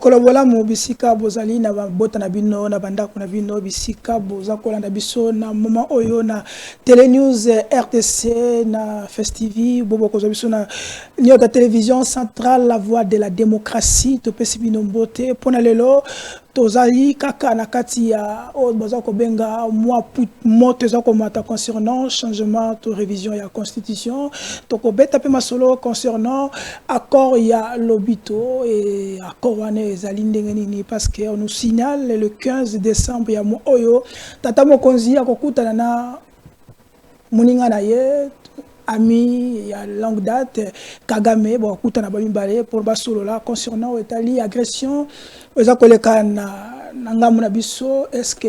kolobola mo bisika bozali na bota na bino na bandako na bino bisika boza kolanda biso na moment oyo na Télé News RTC na Festivi bobo kozo biso na Nyota télévision centrale la voix de la démocratie to pesi bino mbote pona lelo tozali kaka na kati ya o boza ko benga moto za ko mata concernant changement to révision ya constitution to ko beta pe masolo concernant accord ya lobito et accord wana ezali ndenge nini parce que on nous signale le 15 décembre ya mo oyo tata mokonzi akokutana na muninga na ye ami ya longue date Kagame bon kutana ba mibale pour basolo là concernant Italie agression oza koleka na ngamu na biso est-ce que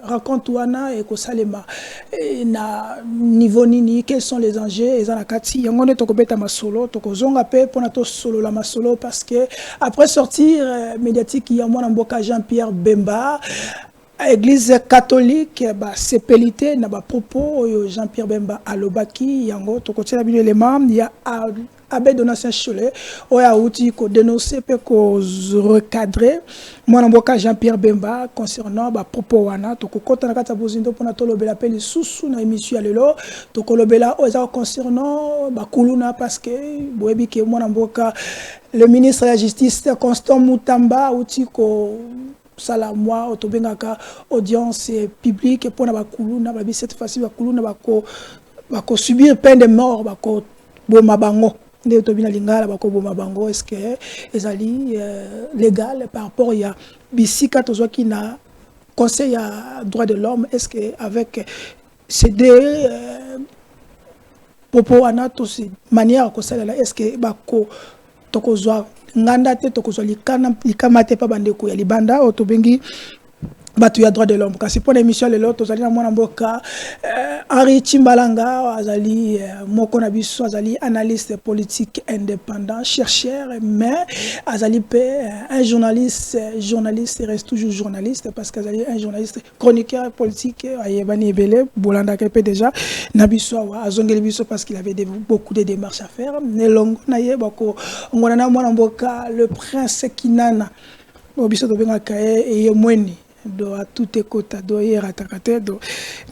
raconte wana et ko salema na niveau nini quels sont les enjeux ezana kati yango ne tokobeta masolo tokozonga pe pona to solo la masolo parce que après sortir médiatique ya mwana mboka Jean-Pierre Bemba Église catholique ba sepelité na ba propos Jean-Pierre Bemba alobaki yango tokotia bino élément ya Abbé Donatien Cholet oya outi ko dénoncer pe ko recadrer mwana mboka Jean-Pierre Bemba concernant ba propos wana tokokota na kata bozindo pona tolobela pe li susu na émission lelo tokolobela oza concernant ba kuluna parce que boyebi ke mwana mboka le ministre de la justice Constant Mutamba outi ko sala moi otobengaka audience publique pour na bakuluna ba cette fois-ci bakuluna bako subir peine de mort bako boma bango nde tobina lingala bako boma bango est-ce que ezali légal par rapport ya bisika tozwaki na conseil ya droit de l'homme est-ce que avec ces deux propos anato ces manière ko sala est-ce que bako tokozwa nganda te tokozwa likama te pa bandeko ya libanda otobengi batu ya droit de l'homme kasi pour l'émission lelo tozali na mwana mboka Henri Chimbalanga azali moko na biso azali analyste politique indépendant chercheur mais azali pe un journaliste reste toujours journaliste parce qu'azali un journaliste chroniqueur politique ayebani ebele bolanda ke pe déjà na biso azongeli biso parce qu'il avait beaucoup de démarches à faire nelongo na ye bako ngona na mwana mboka le prince Kinana biso to benga kae e mweni do a tout ekota do yera takate do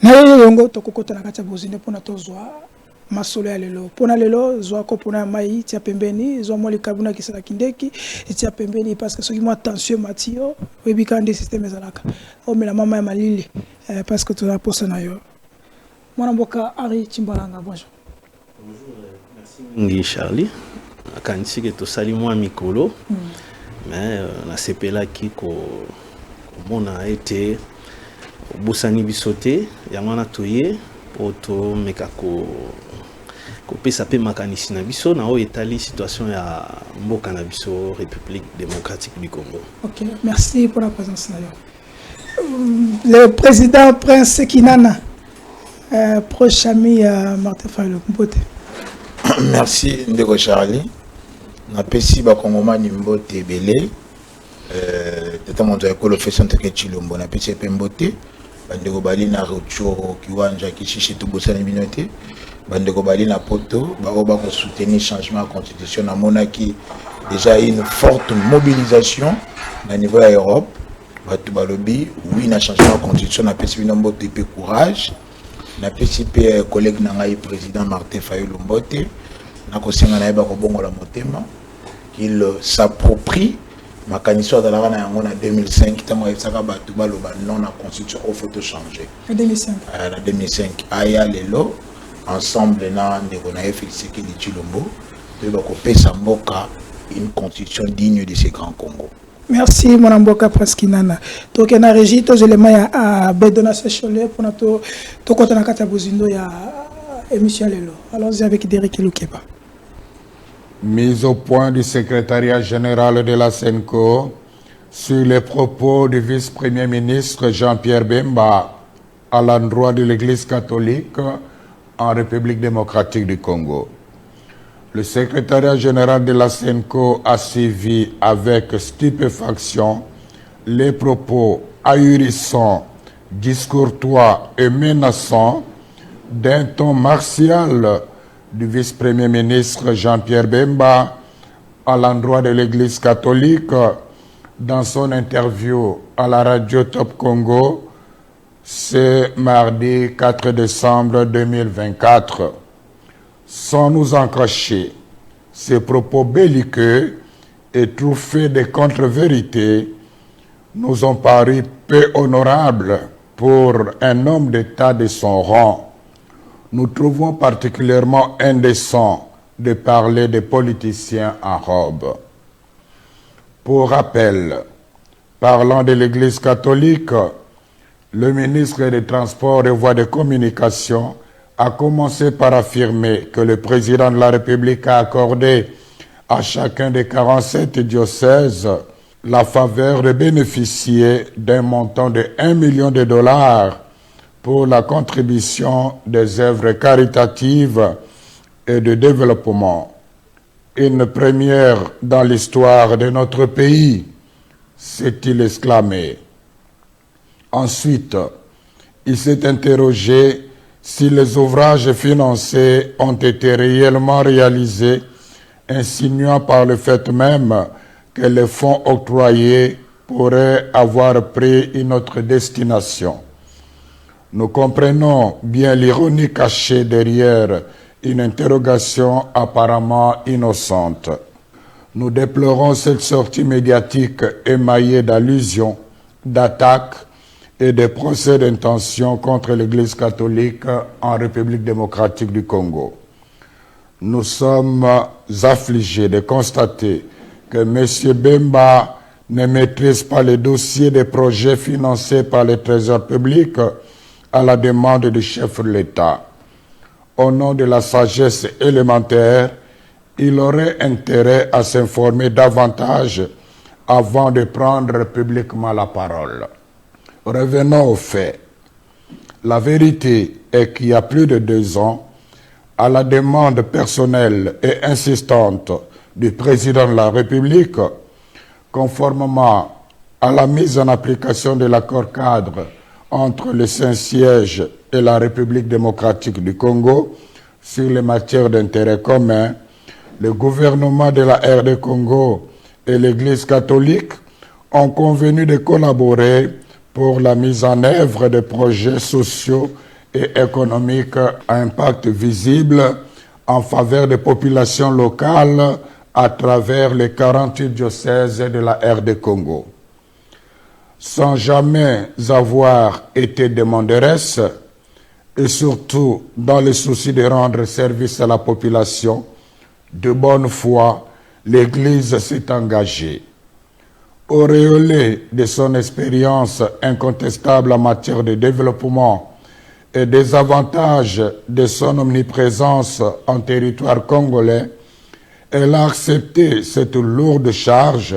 na yongo to kokota na kati bozine pona tozwa masolo ya lelo pona lelo zwa ko pona mai tia pembeni zwa mo likabuna kisala kindeki tia pembeni parce que soki mo attention matio webika ndi système ezalaka o mela mama ya malili parce que to la posa na yo mwana mboka Henri Chimbalanga bonjour. Ngi Charlie akanisi ke to sali mo mikolo mais na sepela ki ko on a été au Boussani Bissoté, Yamana Toye, Auto Mekako, Kopé Sapé Makanisi Nabiso, Nao Italie, situation à Mbokanabiso, République démocratique du Congo. Ok, merci pour la présence. Le président Prince Kinana, proche ami Martin Fayulu. Merci, Ndeko Charlie. Na pesi ba Kongomani Mbote Belé. Tatamonzo ekolo fashion teke chilombo na pese pembote bandeko bali na rocho kiwanja kishishi tubosana binote bandeko bali na poto ba oba ko soutenir changement constitution na monaki déjà une forte mobilisation na niveau de l'Europe batu balobi oui na changement constitution na pese binombo te courage na pese pe collègue na ngai président Martin Fayulu Mbote na ko senga na yeba ko bongola motema qu'il s'approprie Makaniso dans la en 2005, tant que ça va battre non la constitution au photo changer. En 2005. En 2005, aya lelo ensemble na ndekona Félix qui dit Chilombo, de bakope samboka une constitution digne de ces grands Congo. Merci mon amboka Preskinana. Donc na régie tous éléments à Bedonatien Cholet pour notre to kota na kata bozindo ya émission lelo. Allons-y avec Derek Lukeba. Mise au point du secrétariat général de la SENCO sur les propos du vice-premier ministre Jean-Pierre Bemba à l'endroit de l'Église catholique en République démocratique du Congo. Le secrétariat général de la SENCO a suivi avec stupéfaction les propos ahurissants, discourtois et menaçants d'un ton martial du vice-premier ministre Jean-Pierre Bemba à l'endroit de l'Église catholique dans son interview à la radio Top Congo ce mardi 4 décembre 2024. Sans nous en cacher, ces propos belliqueux et truffés de contre-vérités nous ont paru peu honorables pour un homme d'État de son rang. Nous trouvons particulièrement indécent de parler des politiciens en robe. Pour rappel, parlant de l'Église catholique, le ministre des Transports et Voies de Communication a commencé par affirmer que le président de la République a accordé à chacun des 47 diocèses la faveur de bénéficier d'un montant de 1 million de dollars pour la contribution des œuvres caritatives et de développement. Une première dans l'histoire de notre pays, s'est-il exclamé. Ensuite, il s'est interrogé si les ouvrages financés ont été réellement réalisés, insinuant par le fait même que les fonds octroyés pourraient avoir pris une autre destination. Nous comprenons bien l'ironie cachée derrière une interrogation apparemment innocente. Nous déplorons cette sortie médiatique émaillée d'allusions, d'attaques et de procès d'intention contre l'Église catholique en République démocratique du Congo. Nous sommes affligés de constater que M. Bemba ne maîtrise pas les dossiers des projets financés par le Trésor public à la demande du chef de l'État. Au nom de la sagesse élémentaire, il aurait intérêt à s'informer davantage avant de prendre publiquement la parole. Revenons aux faits. La vérité est qu'il y a plus de 2 ans, à la demande personnelle et insistante du président de la République, conformément à la mise en application de l'accord cadre entre le Saint-Siège et la République démocratique du Congo sur les matières d'intérêt commun, le gouvernement de la RD Congo et l'Église catholique ont convenu de collaborer pour la mise en œuvre de projets sociaux et économiques à impact visible en faveur des populations locales à travers les 48 diocèses de la RD Congo. Sans jamais avoir été demanderesse, et surtout dans le souci de rendre service à la population, de bonne foi, l'Église s'est engagée. Auréolée de son expérience incontestable en matière de développement et des avantages de son omniprésence en territoire congolais, elle a accepté cette lourde charge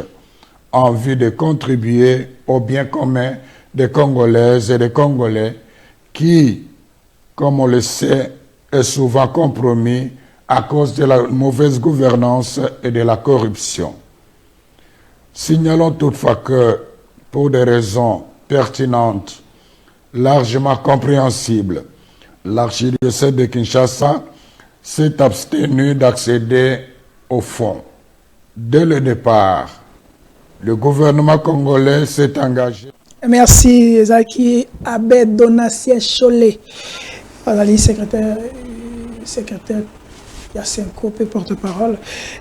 en vue de contribuer au bien commun des Congolaises et des Congolais qui, comme on le sait, est souvent compromis à cause de la mauvaise gouvernance et de la corruption. Signalons toutefois que, pour des raisons pertinentes, largement compréhensibles, l'archidiocèse de Kinshasa s'est abstenu d'accéder au fonds. Dès le départ, le gouvernement congolais s'est engagé. Merci, Zaki Abed Donatien Cholet, secrétaire Yasenko, porte-parole.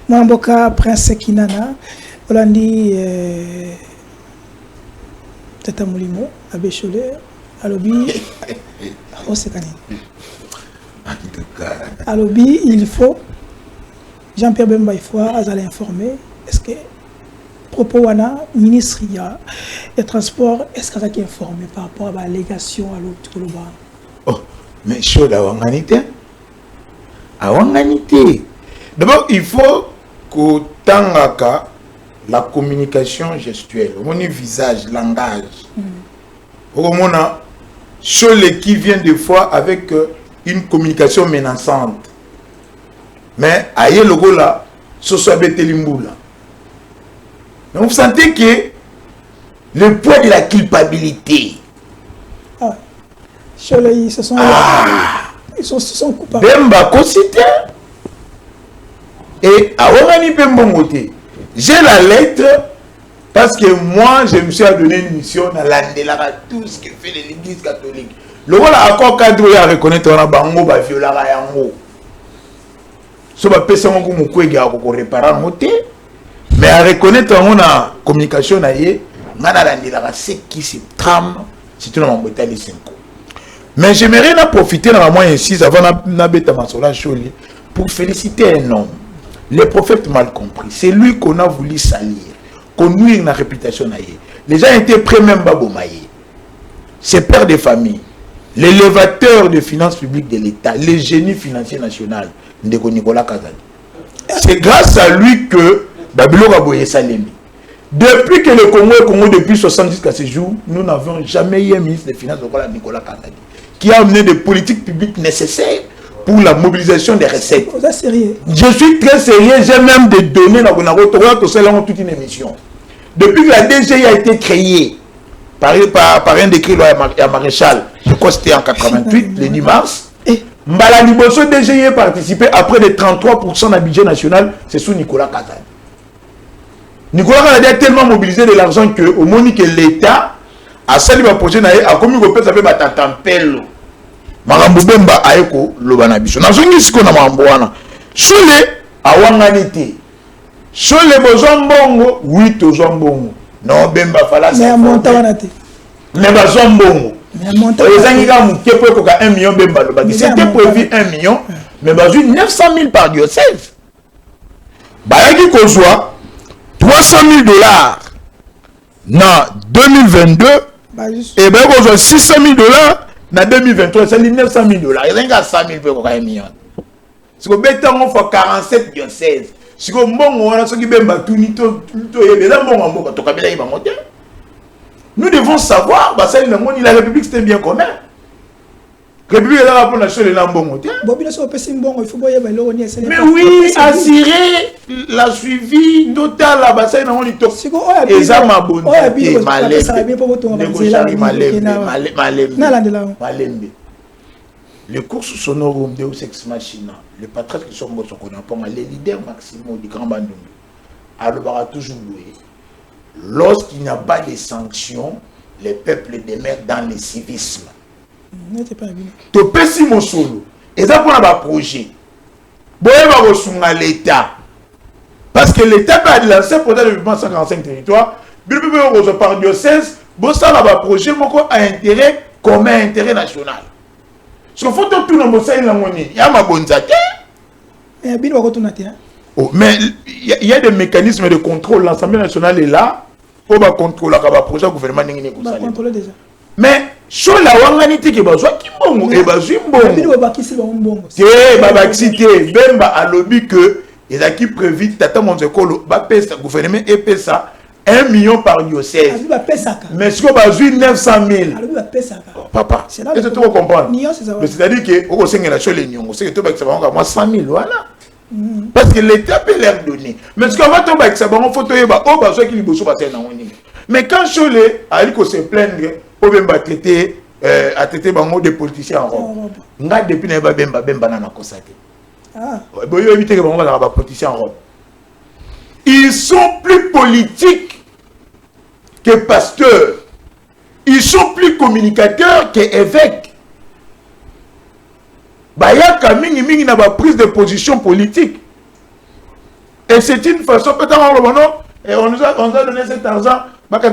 Mwamboka Prince Kinana, Olandi Tata Moulimo, Abé Cholet, Alobi, Alobi, il faut, Jean-Pierre Bemba, il faut, Azal informer, est-ce que propos wana ministre des transports est-ce qu'il est informé par rapport à l'allégation à l'autre global? Oh, mais chaud à Wanganité. D'abord, il faut que tangaka la communication gestuelle, mon visage, langage. Au moment Cholet qui vient des fois avec une communication menaçante. Mais aïe le go là, ce soit Betelimboula. Donc vous sentez que le poids de la culpabilité. Ah, Cholet, ils se sont coupables. Bemba Kosite et Awangani Bembomote. J'ai la lettre Parce que moi, je me suis donné une mission dans l'andelara tout ce que fait l'église catholique. Le rôle à encore cadre à reconnaître on a bango ba violara yango. So ba pesa ngo mu kwega ko réparer moté. Mais à reconnaître on a communication na yé, ngana l'andelara c'est qui se trame, c'est tout dans mon les 5 ans. Mais j'aimerais en profiter dans la moyenne ici avant na beta masola choli pour féliciter un homme. Le prophète mal compris, c'est lui qu'on a voulu salir. Qu'on nuit la réputation. Les gens étaient prêts même à Bomaye. C'est père de famille, l'élévateur des finances publiques de l'État, le génie financier national, Ndeko Nicolas Kazali. C'est grâce à lui que Babylone a boyé Salemi. Depuis que le Congo depuis 70 jusqu'à ce jour, nous n'avons jamais eu un ministre des Finances, Nicolas Kazali, qui a amené des politiques publiques nécessaires pour la mobilisation des recettes. Je suis très sérieux, j'ai même des données dans toute une émission. Depuis que la DGI a été créée par un décret à Maréchal, je crois que c'était en 88, le 10 mars, Mbala Liboso DGI a participé à près de 33% du budget national, c'est sous Nicolas Kazali. Nicolas Kazali a tellement mobilisé de l'argent que au moment que l'État a sali un projet, a commis un peu de Marambo Bemba aeko lobana biso. Na zongi siko na mambo wana. Chole awanganite. Chole bozombongo, oui tozombongo. Non Bemba fala ça. Mais monta wana te. Mais bazombongo. Mais monta. Ezangi ka muke po ko ka 1 million Bemba lobaki. C'était prévu 1 million, mais bazu 900 000 par diocèse. Bayaki kozwa 300 000 $. Na 2022 et ben kozwa 600 000 $. En 2023, c'est 900 000 $. Il y a 100 000 pour 1 million. Si vous mettez en 47 diocèses, si vous nous devons savoir, la République c'est un bien commun. La République est là pour la chose de l'ambon. Mais oui, assurer la suivi total la bassin dans le top. Et ça m'a bonne. Les courses sonores Deus Ex Machina, les patriotes qui sont les leaders maximaux du Grand Bandung, alors toujours loué. Lorsqu'il n'y a pas de sanctions, les peuples demeurent dans le civisme. Tu peux si mon solo. Et ça pour un projet. Bon, il va l'État. Parce que l'État va lancer pour le développement 145 territoires. Par diocèse, bon, ça va projet a intérêt commun, intérêt national. Parce qu'il faut tout le monde il y a ma bonne zate. Mais il y a des mécanismes de contrôle. L'Assemblée nationale est là pour contrôler le projet gouvernement. Contrôler déjà. Mais sur la wanganité qui bazwa kimbongo et bazwi mbongo te babakisité Bemba a lobby que il a qui prévu tata monzekolo ba pesa gouvernement et pesa 1 million par diocèse mais ce que bazwi 900 000 papa est-ce que tu comprends mais c'est-à-dire que au senga la chole nyongo c'est que to bakisa bango moi 100 000 voilà parce que l'État peut leur donner mais ce qu'on va to bakisa bango photo yeba o bazwa ki liboso ba tena ngoni mais quand chole ali ko se plaindre pour bien traiter des politiciens en Europe. Depuis que Bemba n'a pas constaté. Politiciens en Europe. Ils sont plus politiques que pasteurs. Ils sont plus communicateurs que évêques. Bayaka mingi n'a pas prise de position politique. Et c'est une façon peut-être on nous a donné cet argent. Merci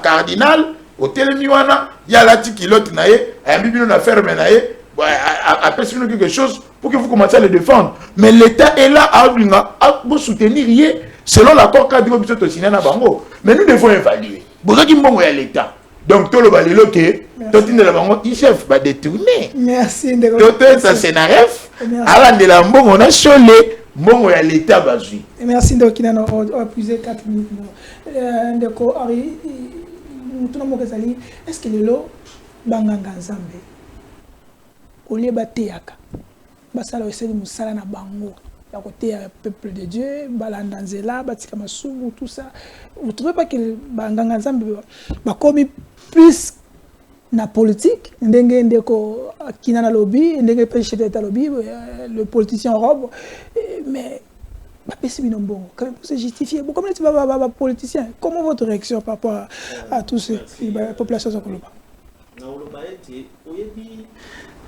cardinal quelque chose pour que vous commenciez à le défendre. Mais l'État est là à vous soutenir selon l'accord cadre. Mais nous devons évaluer. L'État. Donc, tout le balilo que il chef va détourner. Merci. Tout ça c'est naref. Alors de la mbongo on a cholé mbongo ya l'État bazui. Merci donc il a épuisé 4 minutes. Ndeko Ari tout le monde ezali est-ce que lelo banganga nzambe olie bateaka basala oseli musala na bango ya côté peuple de Dieu balanda nzela batika masumu tout ça vous trouvez pas que banganga nzambe ba commis plus na politique, ndenge ndeko kina na lobby, ndenge pe chef d'état lobby, le politicien en robe, mais c'est bien bon. Quand même, c'est justifié. Bon, comment tu vas politicien? Comment votre réaction par rapport à tous ces populations en Koloba?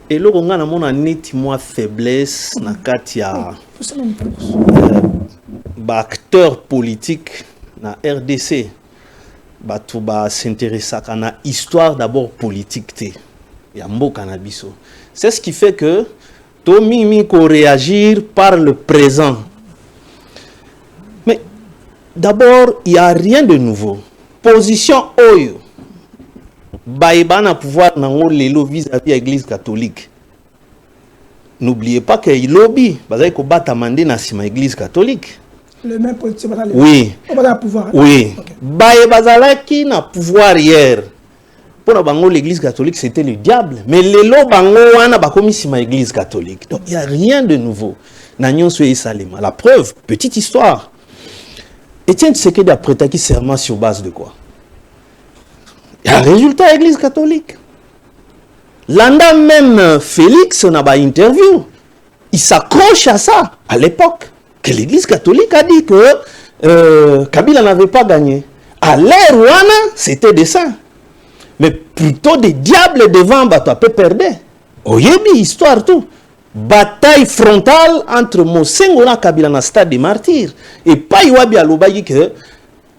Et là, on a un net moi faiblesse na katia acteur politique na RDC. Tout s'intéresse à la histoire d'abord politique te ya mboka na biso. C'est ce qui fait que Tomimi ko réagir par le présent. Mais d'abord, il n'y a rien de nouveau. Position Oyo. Baïba na pouvoir nango lelo vis-à-vis de l'église catholique. N'oubliez pas qu'il lobby. Bazaï ko bata mandé na sima église catholique. Le même politicien. Oui. Pouvoir. Oui. Okay. Baïba zalaki na pouvoir hier. Pour la bango l'église catholique c'était le diable. Mais lelo bango wana bakomi sima église catholique. Donc il n'y a rien de nouveau. Nagnon soye salema. La preuve, petite histoire. Etienne Tshisekedi a prêté serment sur base de quoi? Il y a un résultat à l'église catholique. Landa même Félix n'a pas interview. Il s'accroche à ça à l'époque. Que l'église catholique a dit que Kabila n'avait pas gagné. À l'ère Wana, c'était des saints. Mais plutôt des diables devant Bato peut perdre. Oyebi, histoire tout. Bataille frontale entre Mosengo et Kabila dans le stade des martyrs. Et pas Iwabi Alobayi que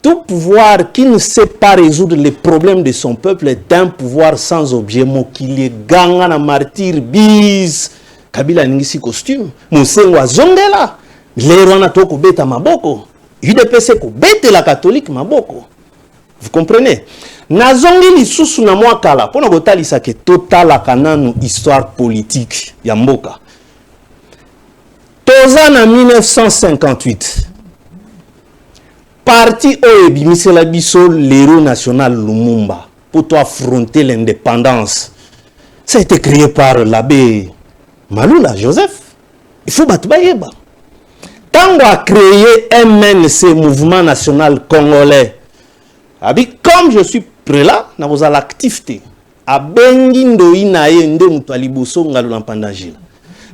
tout pouvoir qui ne sait pas résoudre les problèmes de son peuple est un pouvoir sans objet. Mokili ganga na martyr bis. Kabila n'ingisi costume. Mosengo a zongela. L'ero na toko beta maboko. UDPC ko bete la catholique maboko. Vous comprenez? Nazongi lisusu na mwa kala. Pona kotalisa ke totala kananu histoire politique ya mboka. Toza en 1958, parti Oebi, Misela Bisso, l'héros national Lumumba, pour affronter l'indépendance. Ça a été créé par l'abbé Malula Joseph. Il faut battre Bayeba. Tant qu'on a créé MNC, Mouvement National Congolais, comme je suis prélat, nous avons l'activité. A Bengindo Inaye Nde Mutaliboso Ngalulampandaji.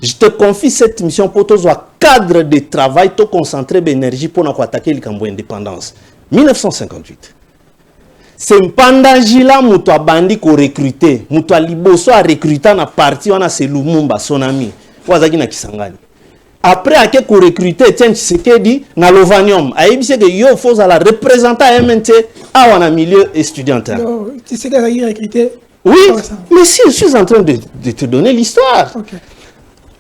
Je te confie cette mission pour toi, cadre de travail, te concentrer l'énergie pour nous attaquer l'indépendance. 1958. C'est Mpandajila Moutoua Bandi ko recruté. Moutoua Liboso a recruté na parti wana c'est Lumumba, son ami. Wazaki na Kisangani. Après a ko recruté Etienne Tshisekedi na Lovanium. A ebise que yo faut la représenter à MNT à wana milieu étudiantin. Tshisekedi a recruté. Oui, mais si je suis en train de te donner l'histoire. Okay.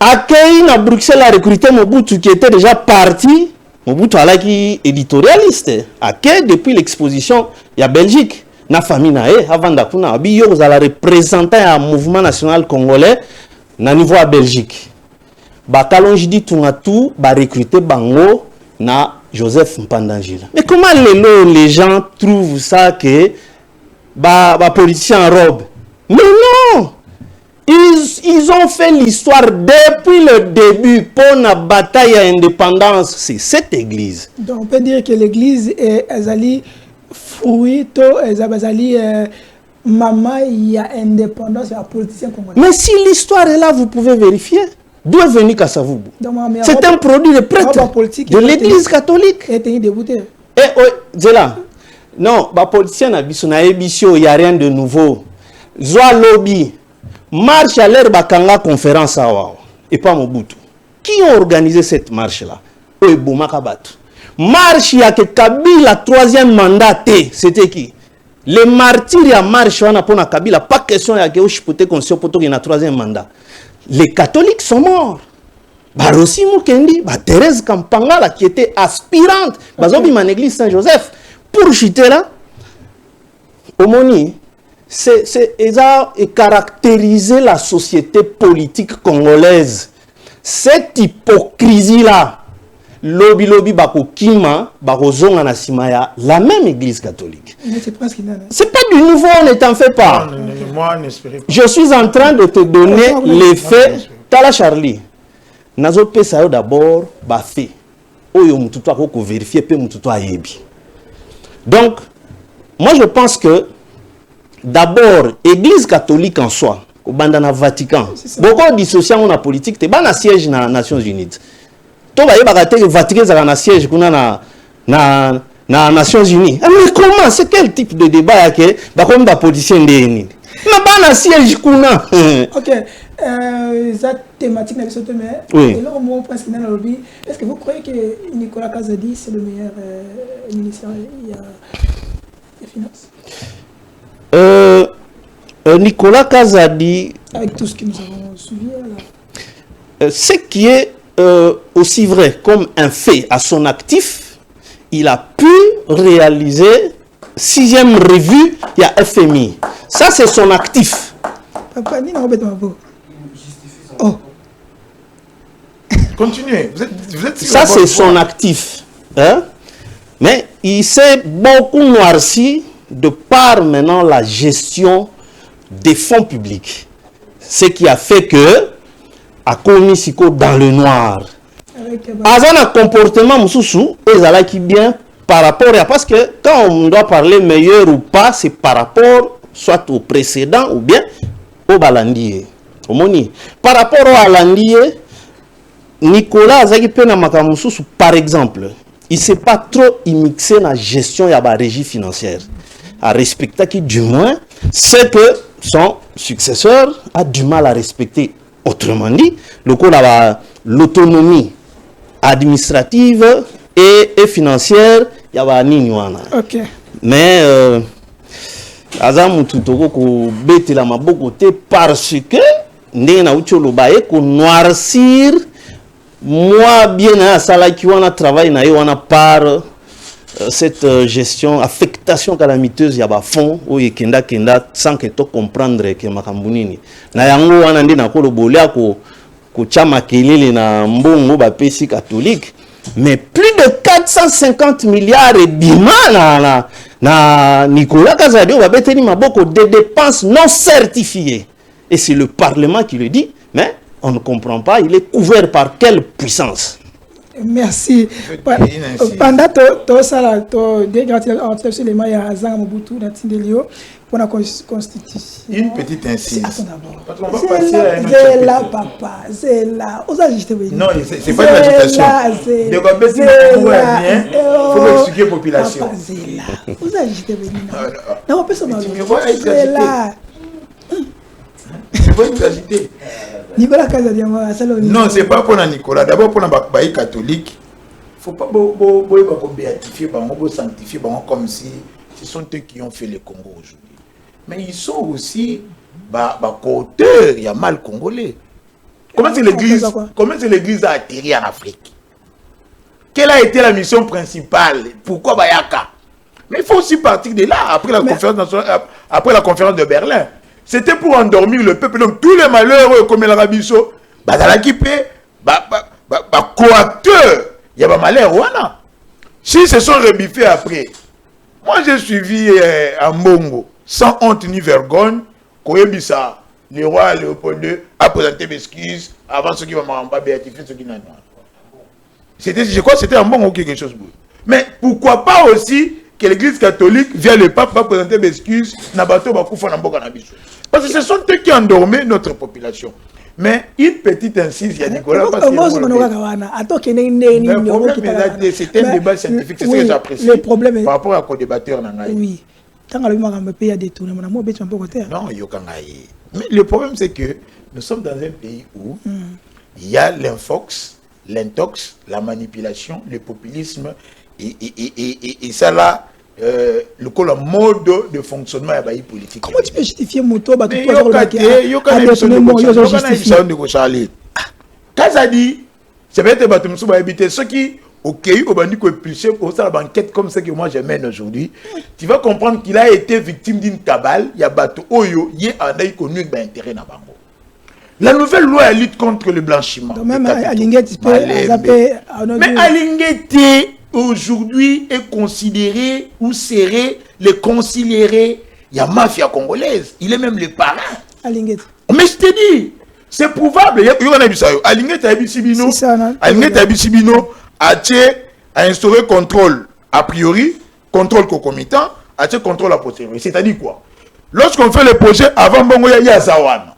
Accueilli à Bruxelles a recruté Mobutu qui était déjà parti. Mobutu alaki éditorialiste. Accueilli depuis l'exposition il y a Belgique. Na famille na avant d'akuna abi yo za la représenter un mouvement national congolais na niveau à Belgique. Ba kalonji di tungatu ba recruter bango na Joseph Mpandangila. Mais comment les gens trouvent ça que ba politiciens en robe? Mais non! Ils ont fait l'histoire depuis le début pour la bataille à l'indépendance. C'est cette église. Donc on peut dire que l'église est Azali fruit, Azali maman, il y a indépendance, il y a politicien congolais. Mais si l'histoire est là, vous pouvez vérifier. D'où est venu Kassavoubou? C'est un produit de prêtre de l'église catholique. Et tu es débouté. C'est là. Non, les politiciens il n'y a rien de nouveau. Zoa lobby. Marche à l'air bakanga conférence à Wao et pas Mobutu. Qui ont organisé cette marche-là? Marche il y a que Kabila troisième mandat, c'était qui? Les martyrs à marche on a pour Kabila, pas question il y a que Oshipote conscient pour qu'il y a un troisième mandat. Les catholiques sont morts. Barossi Mukendi, Thérèse Kampangala qui était aspirante, Bazobi man église Saint-Joseph pour chuter là. Omoni c'est caractériser la société politique congolaise. Cette hypocrisie-là, lobby bako kima, bako zonga na simaya, la même église catholique. C'est pas du nouveau, ne t'en fais pas. Je suis en train de te donner les faits. Tala Charlie. Nazo pesa d'abord, ba fait. Oyo mututo ko vérifier pe mututo ayebi. Donc, moi je pense que d'abord église catholique en soi au bandana Vatican beaucoup dissocié on a politique te bana siège na Nations Unies to ba yeba te Vatican za na siège kuna na Nations Unies mais comment c'est quel type de débat que ba comme ba politicien ndeni na bana siège kuna OK ça thématique na biso mais et là au moment presque dans le lobby est-ce que vous croyez que Nicolas Kazadi c'est le meilleur ministre des finances? Nicolas Kazadi, avec tout ce que nous avons suivi là. Ce qui est aussi vrai comme un fait à son actif, il a pu réaliser 6e revue, il y a FMI. Ça c'est son actif. Papa, ni oh. Continuez. Vous êtes ça c'est son actif. Hein? Mais il s'est beaucoup noirci de par maintenant la gestion des fonds publics. Ce qui a fait que, à Komisiko dans le noir, à un comportement moussou, et qui bien par rapport à. Parce que quand on doit parler meilleur ou pas, c'est par rapport soit au précédent ou bien au balandier. Au moni. Par rapport au balandier, Nicolas Azaki Pena Makamoussou, par exemple, il ne s'est pas trop immixé dans la gestion de la régie financière. À respecter qui, du moins, c'est que son successeur a du mal à respecter. Autrement dit, l'autonomie administrative et financière, il y a nini wana. OK. Mais Azam Tutoko ko bete la maboko te parce que ndena ucholo bae ko noircir moi bien à sala qui wana travail na wana par cette gestion affectation calamiteuse ya ba fond o yekenda kenda sans que to comprendre que makambunini na yango wana ndena ko lobolia ko chama kelele na mbongo ba pesi catholique. Mais plus de 450 milliards et bimana na Nicolas Kazadi va beteni maboko de dépenses non certifiées. Et c'est le Parlement qui le dit, mais on ne comprend pas, il est couvert par quelle puissance? Merci. Pendant tout ça, sur les mailles à Zang Mobutu, pour la constitution. Une petite incise. C'est là, papa. C'est là. Non, c'est pas une agitation. Il faut expliquer la population. C'est là. Vous agitez. Non, c'est là. C'est pas une agité. Nicolas Kazadi, non, c'est pas pour Nicolas. D'abord pour les catholiques. Il ne faut pas béatifier, sanctifier comme si ce sont eux qui ont fait le Congo aujourd'hui. Mais ils sont aussi co-auteurs, il y a mal congolais. Comment c'est l'église a atterri en Afrique? Quelle a été la mission principale? Pourquoi Bayaka? Mais il faut aussi partir de là, après la conférence de Berlin. C'était pour endormir le peuple. Donc tous les malheureux comme el Rabiso, co-acteurs, il y a pas malheur. Voilà. Si se sont rebiffés après, moi j'ai suivi en Bongo, sans honte ni vergogne, Koyebisa, le roi Léopold II a présenté mes excuses avant ceux qui vont m'en béatifier, ceux qui n'en ont. Je crois que c'était en Bongo ou quelque chose. Mais pourquoi pas aussi que l'église catholique, via le pape, va présenter mes excuses, Nabato Bakoufa Namboka Nabiso. Parce que ce sont eux qui endormaient notre population. Mais une petite incise, il y a Nicolas. C'est un débat scientifique, c'est ce que j'apprécie. Par rapport à co-débatteur. Oui. Non, mais le problème, c'est que nous sommes dans un pays où il y a l'infox, l'intox, la manipulation, le populisme, et ça là. Le mode de fonctionnement est politique. Comment tu peux justifier mon tour? Kazadi, c'est peut-être habiter ceux qui, ok, au bandit expulsé pour ça la banquette comme ça que moi je mène aujourd'hui. Tu vas comprendre qu'il a été victime d'une cabale. Il y a bateau Oyo, il y a un connu un intérêt dans Bango. La nouvelle loi elle lutte contre le blanchiment. Même Alinguet, mais Alinguet aujourd'hui est considéré ou serré, le considéré, il y a mafia congolaise, il est même le parrain. Alinguet. Mais je te dis, c'est prouvable. Il y a un ça. Alinguet Abissibino, a instauré contrôle a priori, contrôle concomitant, a contrôle a posteriori. C'est-à-dire quoi? Lorsqu'on fait le projet, avant Bongo Yazawana.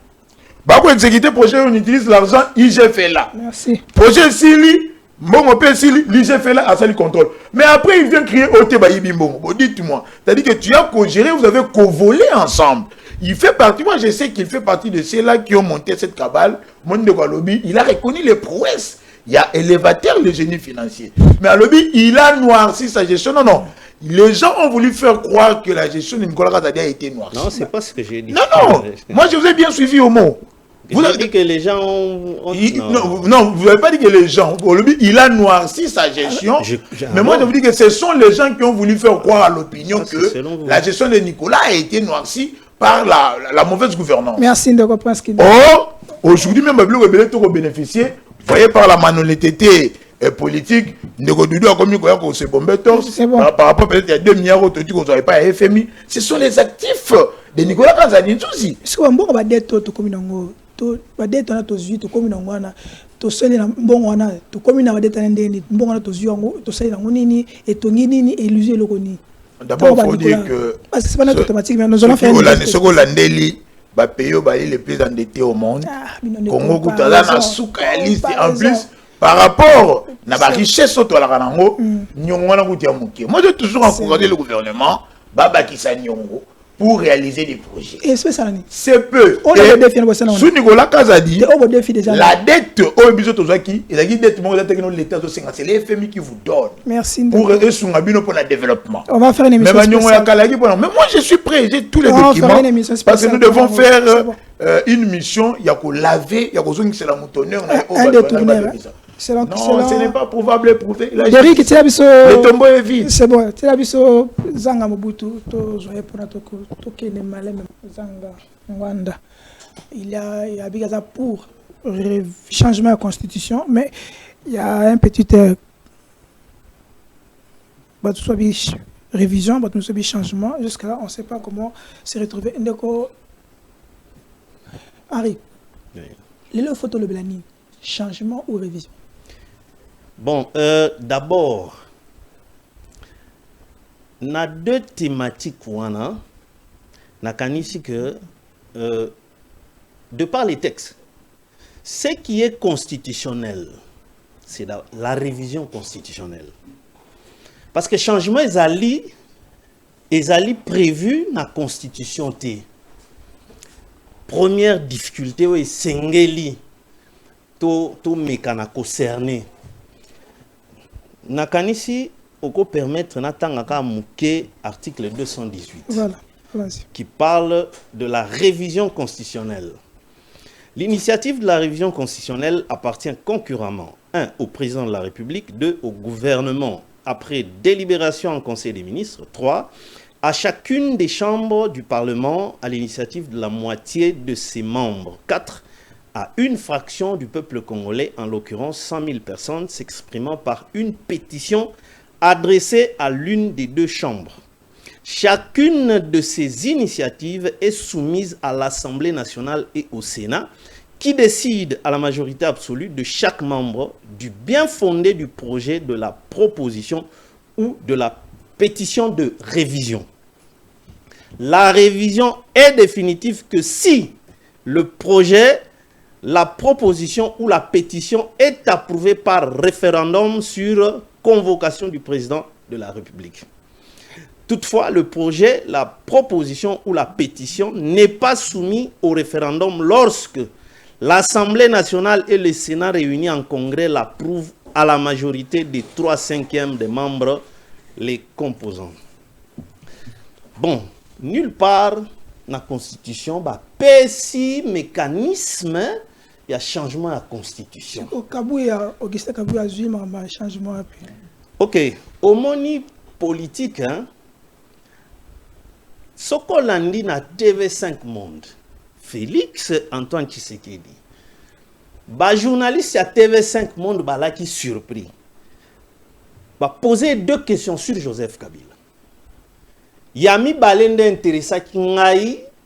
Pour exécuter le projet, on utilise l'argent IGFLA. Merci. Projet Sili, Bongo P Sili, l'IGFLA a le contrôle. Mais après, il vient créer OT Bayibi Bongo. Dites-moi, c'est-à-dire que tu as co-géré, vous avez co-volé ensemble. Il fait partie, moi je sais qu'il fait partie de ceux-là qui ont monté cette cabale. Monde de Gualobi, il a reconnu les prouesses. Il y a élévateur le génie financier. Mais à Lobi, il a noirci sa gestion. Non, non. Les gens ont voulu faire croire que la gestion de Nicolas Kazadi a été noircie. Non, c'est pas ce que j'ai dit. Non, non. Moi, je vous ai bien suivi au mot. Vous avez dit que les gens ont... Non, vous n'avez pas dit que les gens... Il a noirci sa gestion. Mais moi, je vous dis que ce sont les gens qui ont voulu faire croire à l'opinion que la gestion de Nicolas a été noircie par la mauvaise gouvernance. Merci de comprendre ce qu'il dit. Or, aujourd'hui, même le bénéficier, vous voyez, par la malhonnêteté politique, Ndegodoudou a commis quoi qu'on se bombe par rapport peut-être il y a 2 milliards d'autres qu'on n'avait pas à FMI. Ce sont les actifs de Nicolas Kazadi aussi. Est-ce qu'on va dire tout comme nous va dire on a tous vu tout comme nous on a tout seul na bon on a tout comme nous va dire ndeni bon on a tous vu tout seul na nini et tout nini illusion le koni. D'abord il faut dire que parce que c'est pas automatique mais nous allons faire ce qu'on landeli ba pays les plus endettés au monde. Congo Koutala na souka ya liste en plus par rapport à la richesse autour de la Ranango, moi j'ai toujours encouragé le gouvernement Baba Kissa Nyongo pour réaliser des projets. C'est peu. Sous Nicolas Kazadi, la dette au budget Tozaki, et la dette de l'État, c'est les FMI qui vous donne. Merci. Pour pour le développement. On va faire une émission. Mais moi je suis prêt, j'ai tous les documents. Parce que nous devons faire une mission, il y a qu'à laver, il y a qu'à c'est la moutonneur. Non, ce n'est pas prouvable et prouvé. Le tombeau est vide. C'est bon. Tu as vu ce Zanga Mobutu, Zanga Mwanda. Il y a pour changement de la constitution, mais il y a un petit révision, changement. Jusqu'à là, on ne sait pas comment se retrouver. Harry, les photos le blani, changement ou révision? Bon, d'abord, il y a 2 thématiques que, de par les textes, ce qui est constitutionnel, c'est la révision constitutionnelle. Parce que changement est prévu dans la constitution. Première difficulté, c'est que tout mécana concerné. Nakanisi oko permettre natanga muke article 218 voilà. Qui parle de la révision constitutionnelle. L'initiative de la révision constitutionnelle appartient concurremment 1 au président de la République, 2 au gouvernement après délibération en Conseil des ministres, 3 à chacune des chambres du Parlement à l'initiative de la moitié de ses membres, 4 à une fraction du peuple congolais, en l'occurrence 100 000 personnes, s'exprimant par une pétition adressée à l'une des 2 chambres. Chacune de ces initiatives est soumise à l'Assemblée nationale et au Sénat, qui décide à la majorité absolue de chaque membre du bien fondé du projet, de la proposition ou de la pétition de révision. La révision est définitive que si le projet, la proposition ou la pétition est approuvée par référendum sur convocation du président de la République. Toutefois, le projet, la proposition ou la pétition n'est pas soumis au référendum lorsque l'Assemblée nationale et le Sénat réunis en congrès l'approuvent à la majorité des 3/5 des membres les composants. Bon, nulle part dans la Constitution, petit mécanisme, il y a changement à la Constitution. Augustin Kabou a vu un changement. Ok, au moni politique, ce qu'on a dit dans TV5 Monde, Félix Antoine Tshisekedi, journaliste à TV5 Monde qui surpris, poser 2 questions sur Joseph Kabila. Yami Balende intéressant qui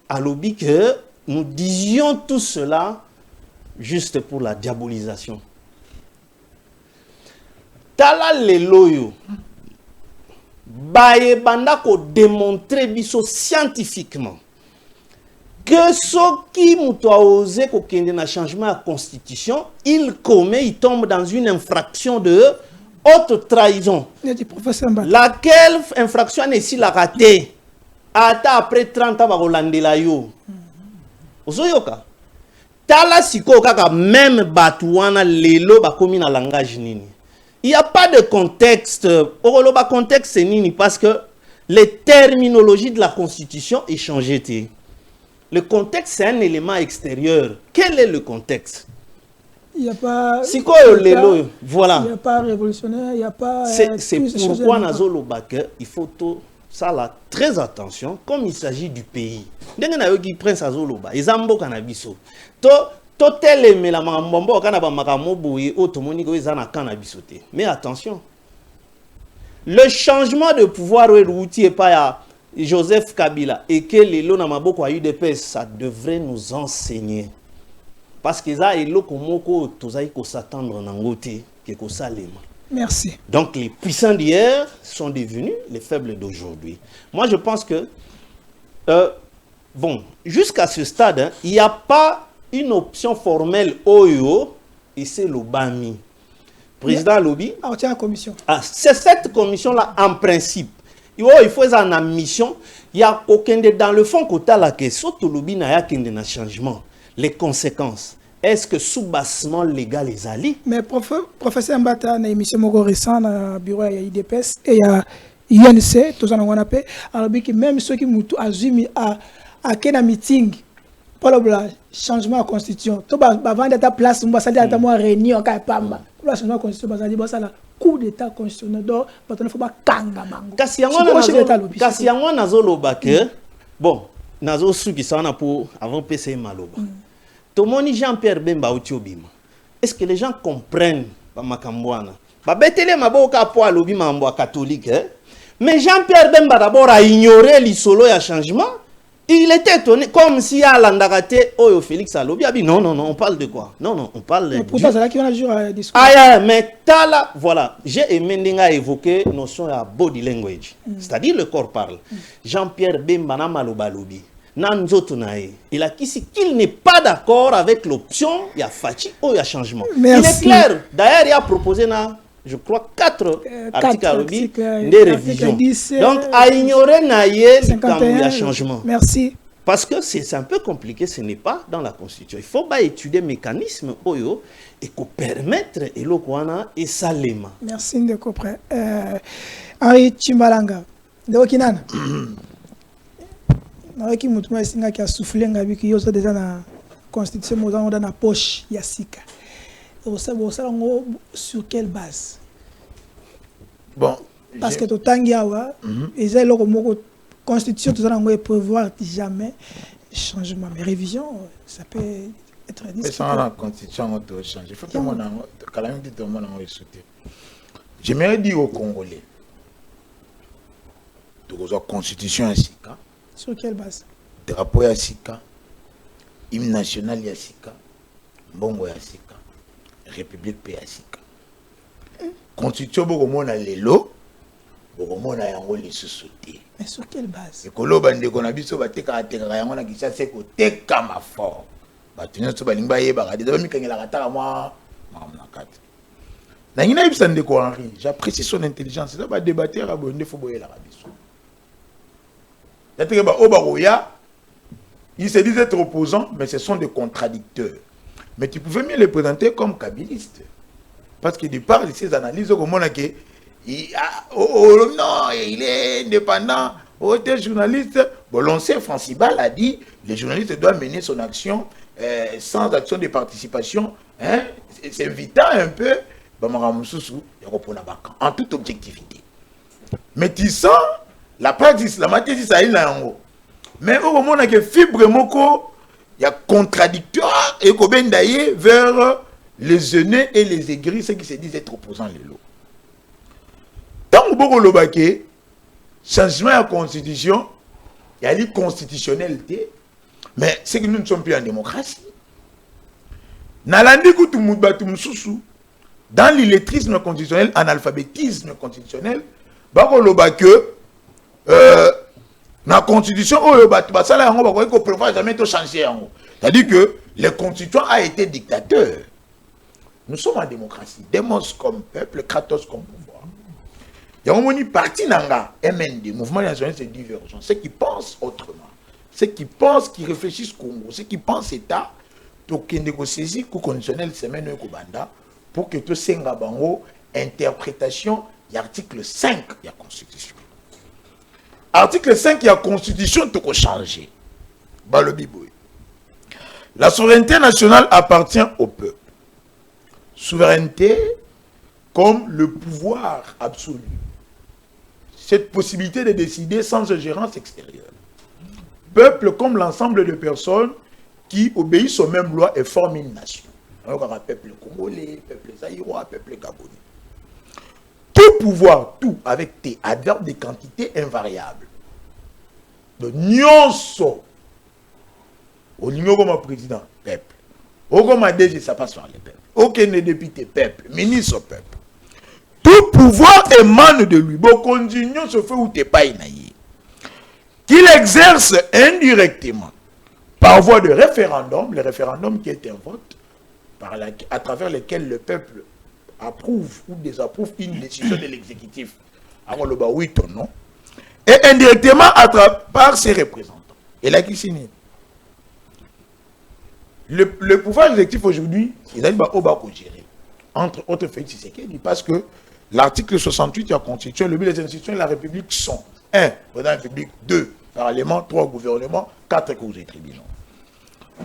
a lobby que nous disions tout cela juste pour la diabolisation. Tala le loyo baye banda ko démontrer biso scientifiquement que ce qui a osé qu'il y ait un changement à la constitution, il tombe dans une infraction de haute trahison. Laquelle infraction est si la ratée? Après 30 ans, Rolande la yo. Ozoyoka. Tala siko kaka même batouana lelo ba komi na langage nini. Il n'y a pas de contexte. Oroloba contexte c'est nini parce que les terminologies de la constitution est changé. Le contexte c'est un élément extérieur. Quel est le contexte? Il n'y a pas. Voilà. Il n'y a pas révolutionnaire, il n'y a pas. C'est pourquoi Nazoloba il faut tout ça là très attention comme il s'agit du pays. Ndenge na yo ki prince Azoloba, ezambo kanabiso. To teleme la mambombo kana ba makamo boye otomoni ko ezana kanabiso te. Mais attention. Le changement de pouvoir outil pas ya Joseph Kabila et que les lots na maboko a eu des pèses, ça devrait nous enseigner. Parce que ça est loko moko tozai ko s'attendre nangote ke ko salema. Merci. Donc les puissants d'hier sont devenus les faibles d'aujourd'hui. Moi je pense que bon, jusqu'à ce stade, hein, il n'y a pas une option formelle OEO et c'est l'OBAMI. Président Lobby. La commission. C'est cette commission-là en principe. Il faut en mission. Il n'y a aucun dans le fond côté la question. Tout Lobby n'a aucun changement. Les conséquences. Est-ce que sous-bassement légal les alliés? Mais professeur Mbata, dans l'émission Mogo récent, dans le bureau, il y a IDPS et il y a INC, tout ça, on a appelé. Alors, même ceux qui m'ont assumé à quel meeting, pour le changement de la constitution, tout avant d'être place, on va s'allier à ta réunion, on va pamba. Pour le changement de la constitution, on va s'allier coup d'état constitutionnel, donc, il ne faut pas kanga mango. Kasi yango nazoloba que, bon, nazo sou qui sont pour avant PC Maloba. Tomoni Jean-Pierre Bemba Otiobima. Est-ce que les gens comprennent Makamboana? Babetele maboka po alobi mambo catholique, hein? Mais Jean-Pierre Bemba d'abord a ignoré l'isolo et changement. Il était étonné, comme si à l'andagate, Oyo Félix Alobi a dit non, on parle de quoi? Non, on parle de. Pourtant, c'est là qu'il y a un jour à discuter. Ah, mais Tala, voilà, j'ai aimé évoquer notion de body language. C'est-à-dire le corps parle. Jean-Pierre Bemba n'a maloba lobi. Il a dit qu'il n'est pas d'accord avec l'option, il y a Fachi ou il y a changement. Merci. Il est clair. D'ailleurs, il a proposé, je crois, 4 articles de révision. Donc, à ignorer quand il y a changement. Merci. Parce que c'est un peu compliqué, ce n'est pas dans la Constitution. Il faut étudier le mécanisme et permettre et Salema. Merci de comprendre. Henri Chimbalanga, de Okinana. Qui a soufflé déjà dans la constitution dans la poche Yassika. Sur quelle base? Bon, parce que tout tangiawa et c'est le constitution tout ça on prévoir jamais changement mais révision ça peut être discuté. Mais sans la constitution on doit changer. Il faut que mon calamité tout le monde en sauter. J'aimerais dire aux Congolais de la constitution Yassika. Sur quelle base? Drapeau Yassika, hymne national Yassika, Mbongo Yassika, République Yassika. Constitution Bogomona Lelo, Bogomona Yango les sous-sautés. Mais sur quelle base? Et Kolo Bande Konabiso Bateka Ateka Yango na Kisa Seko Teka Mafor. Batunya Soba Limba Yeba, des hommes qui ont la rata à moi, Mamnakat. Nangina Ibsan de Henri, j'apprécie son intelligence. C'est là débattre à Bonde Foboye la Rabiso. Ils se disent être opposants, mais ce sont des contradicteurs. Mais tu pouvais mieux les présenter comme kabilistes. Parce que de par ces analyses, non, il est indépendant, tel journaliste. Bon, l'ancien Francibal a dit le journaliste doit mener son action sans action de participation. Hein, s'invitant un peu en toute objectivité. Mais tu sens la pratique, la matière, ça y est là en haut. Mais au moment où il y a fibre moko, il y a contradictoire et qu'on vient d'ailleurs vers les aînés et les aigris, ceux qui se disent être opposants les lots. Tant que beaucoup le changement à la constitution, il y a l'inconstitutionnalité, mais c'est que nous ne sommes plus en démocratie. Dans l'illettrisme constitutionnel, analphabétisme constitutionnel, que La constitution, c'est-à-dire que le constituant a été dictateur. Nous sommes en démocratie. Demos comme peuple, Kratos comme pouvoir. Il y a un parti nanga, MND, Mouvement national de divergence. Ceux qui pensent autrement, ceux qui pensent, qui réfléchissent Congo, ceux qui pensent État, donc qui négocient le conditionnel semaine Kobanda pour que tout s'enga bango interprétation de l'article 5 de la Constitution. Article 5 de la Constitution, tout changer. La souveraineté nationale appartient au peuple. Souveraineté comme le pouvoir absolu. Cette possibilité de décider sans ingérence extérieure. Peuple comme l'ensemble de personnes qui obéissent aux mêmes lois et forment une nation. Alors, on a peuple congolais, peuple zaïrois, peuple gabonais. Tout pouvoir, tout avec tes adverbes de quantité invariable. De nyonso. Au niveau comme président, peuple. Au comme DG, ça passe par le peuple. Aucun député, peuple. Ministre, peuple. Tout pouvoir émane de lui. Bon, continuons se fait où t'es pas inaïe. Qu'il exerce indirectement par voie de référendum, le référendum qui est un vote à travers lequel le peuple approuve ou désapprouve une décision de l'exécutif. Alors le oui ou non. Et indirectement par ses représentants. Et là qui signe. Le pouvoir exécutif aujourd'hui, il a dit gérer. Entre autres faits, parce que l'article 68 de la Constitution, le but des institutions de la République sont 1. Président de la République, 2. Parlement, 3. Gouvernement, 4. Cours et tribunaux.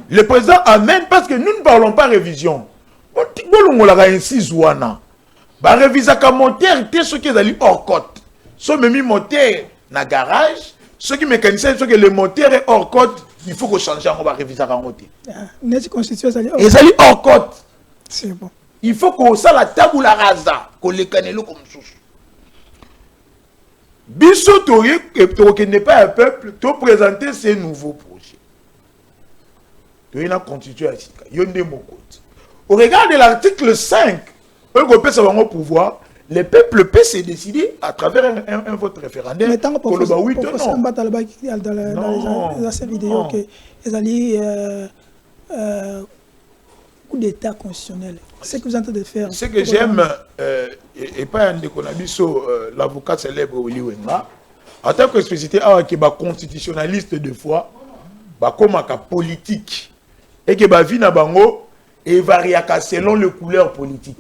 Le président amène parce que nous ne parlons pas révision. On l'a ainsi zouana. Bah réviser comme moteur, ceux qui sont hors côte. Ceux qui mis moteur dans garage, ceux qui mécaniciens, ceux qui le moteur est hors côte, il faut qu'on change, on va réviser à côté. Notre constitution, ça et ça dit hors côte. C'est bon. Il faut qu'on ça la table la rasa, qu'on les canelo comme sous. Bissot qui n'est pas un peuple, tu présenter ces nouveaux projets. Tu es constitué à Sika. Au regard de l'article 5, on peut savoir au pouvoir, le peuple peut se décider à travers un vote référendaire. Mais tant que professeur dans les vidéos que les alliés coup d'état constitutionnel. Ce que vous êtes en train de faire. Ce que j'aime, et pas un déconabiso, l'avocat célèbre Willy Wenga, en tant qu'explicité, qui est constitutionnaliste de foi, comme un politique, et qui est vie na bango, et varie selon les couleurs politiques.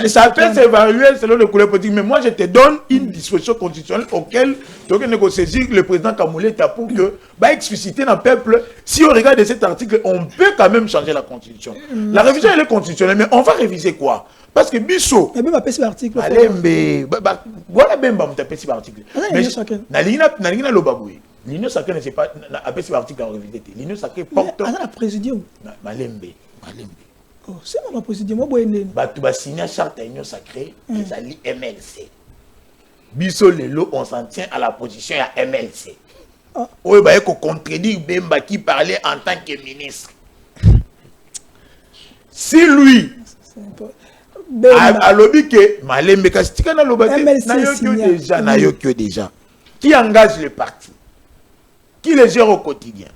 Ça peut s'évaluer selon les couleurs politiques, mais moi je te donne une disposition constitutionnelle auquel tu peux saisir le président Kamouleta pour que, expliciter dans le peuple, si on regarde cet article, on peut quand même changer la constitution. La révision elle est constitutionnelle, mais on va réviser quoi? Parce que Bissot. Mais même pas l'article. Voilà même pas l'article. Mais l'Union sacrée ne sait pas appelé cet article en révisé. L'Union sacrée porte. La présidium. Malembe. Oh, c'est ma présidium. Moi, tu vas signer la charte de l'Union sacrée, ils allient MLC. Biso Lelo, on s'en tient à la position à MLC. Oui, il faut contredire Bemba qui parlait en tant que ministre. Si lui, à l'objet que Malembe, déjà, qui engage le parti, qui les gère au quotidien.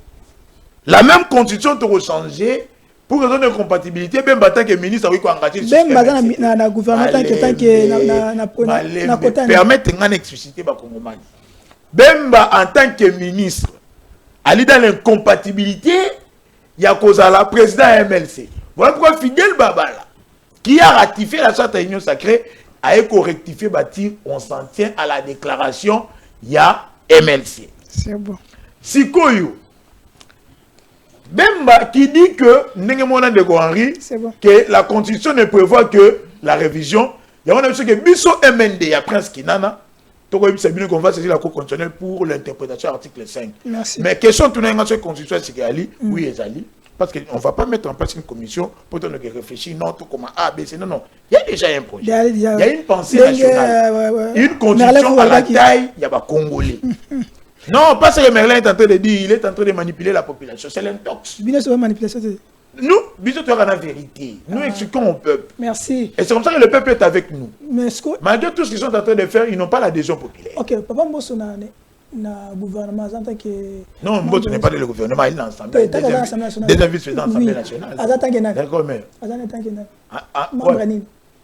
La même constitution doit changer pour raison de compatibilité, même en tant que ministre, oui, engagé le système. Même dans le gouvernement, tant que permettre d'expliciter les Congolais. Même en tant que ministre, aller dans l'incompatibilité, il y a cause à la président MLC. Voilà pourquoi Fidel Babala, qui a ratifié la charte de l'Union sacrée, a rectifié, on s'en tient à la déclaration, il y a MLC. C'est bon. Sikoyo, Bemba qui dit que que la constitution ne prévoit que la révision. Il y a un que Bisso MND, il y a Prince Kinana, qu'on va saisir la Cour constitutionnelle pour l'interprétation de l'article 5. Merci. Mais question tournée dans cette constitution, c'est qu'Ali, oui, Ezali, parce qu'on ne va pas mettre en place une commission pour réfléchir, non, tout comme A, B, C, non. Il y a déjà un projet. Il y a une pensée nationale. Une constitution à la taille, il y a des Congolais. Non, pas ce que Merlin est en train de dire, il est en train de manipuler la population. C'est l'intox. Bien sûr, manipulation. Nous, bisous, tu as la vérité. Nous expliquons au peuple. Merci. Et c'est comme ça que le peuple est avec nous. Mais est-ce que... Malgré tout ce qu'ils sont en train de faire, ils n'ont pas l'adhésion populaire. Ok, papa Mbosso na gouvernement en tant que... Non, Mbosso n'est pas le gouvernement, il est l'Assemblée. Deuxième vice-président de l'Assemblée nationale. D'accord, mais...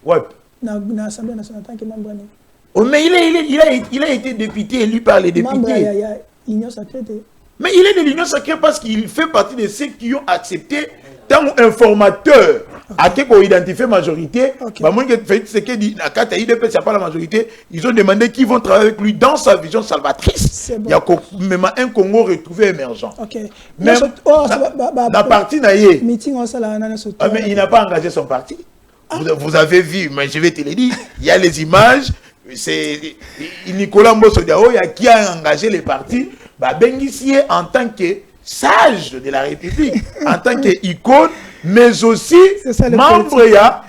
Ouais. Dans l'Assemblée nationale, en tant que membre. Oh, mais il a été député élu par les députés. Membre, il y a l'Union sacrée. Mais il est de l'Union sacrée parce qu'il fait partie de ceux qui ont accepté tant informateur à qui qu'on identifie majorité. Ce qui dit, quand il n'y a pas la majorité, ils ont demandé qu'ils vont travailler avec lui dans sa vision salvatrice. Il y a même un Congo retrouvé émergent. Même la partie naïe. Mais il n'a pas engagé son parti. Vous avez vu, mais je vais te le dire, il y a les images, c'est Nicolas Mbosso Diao qui a engagé les partis, Bengissier en tant que sage de la République, en tant qu'icône, mais aussi membre il y a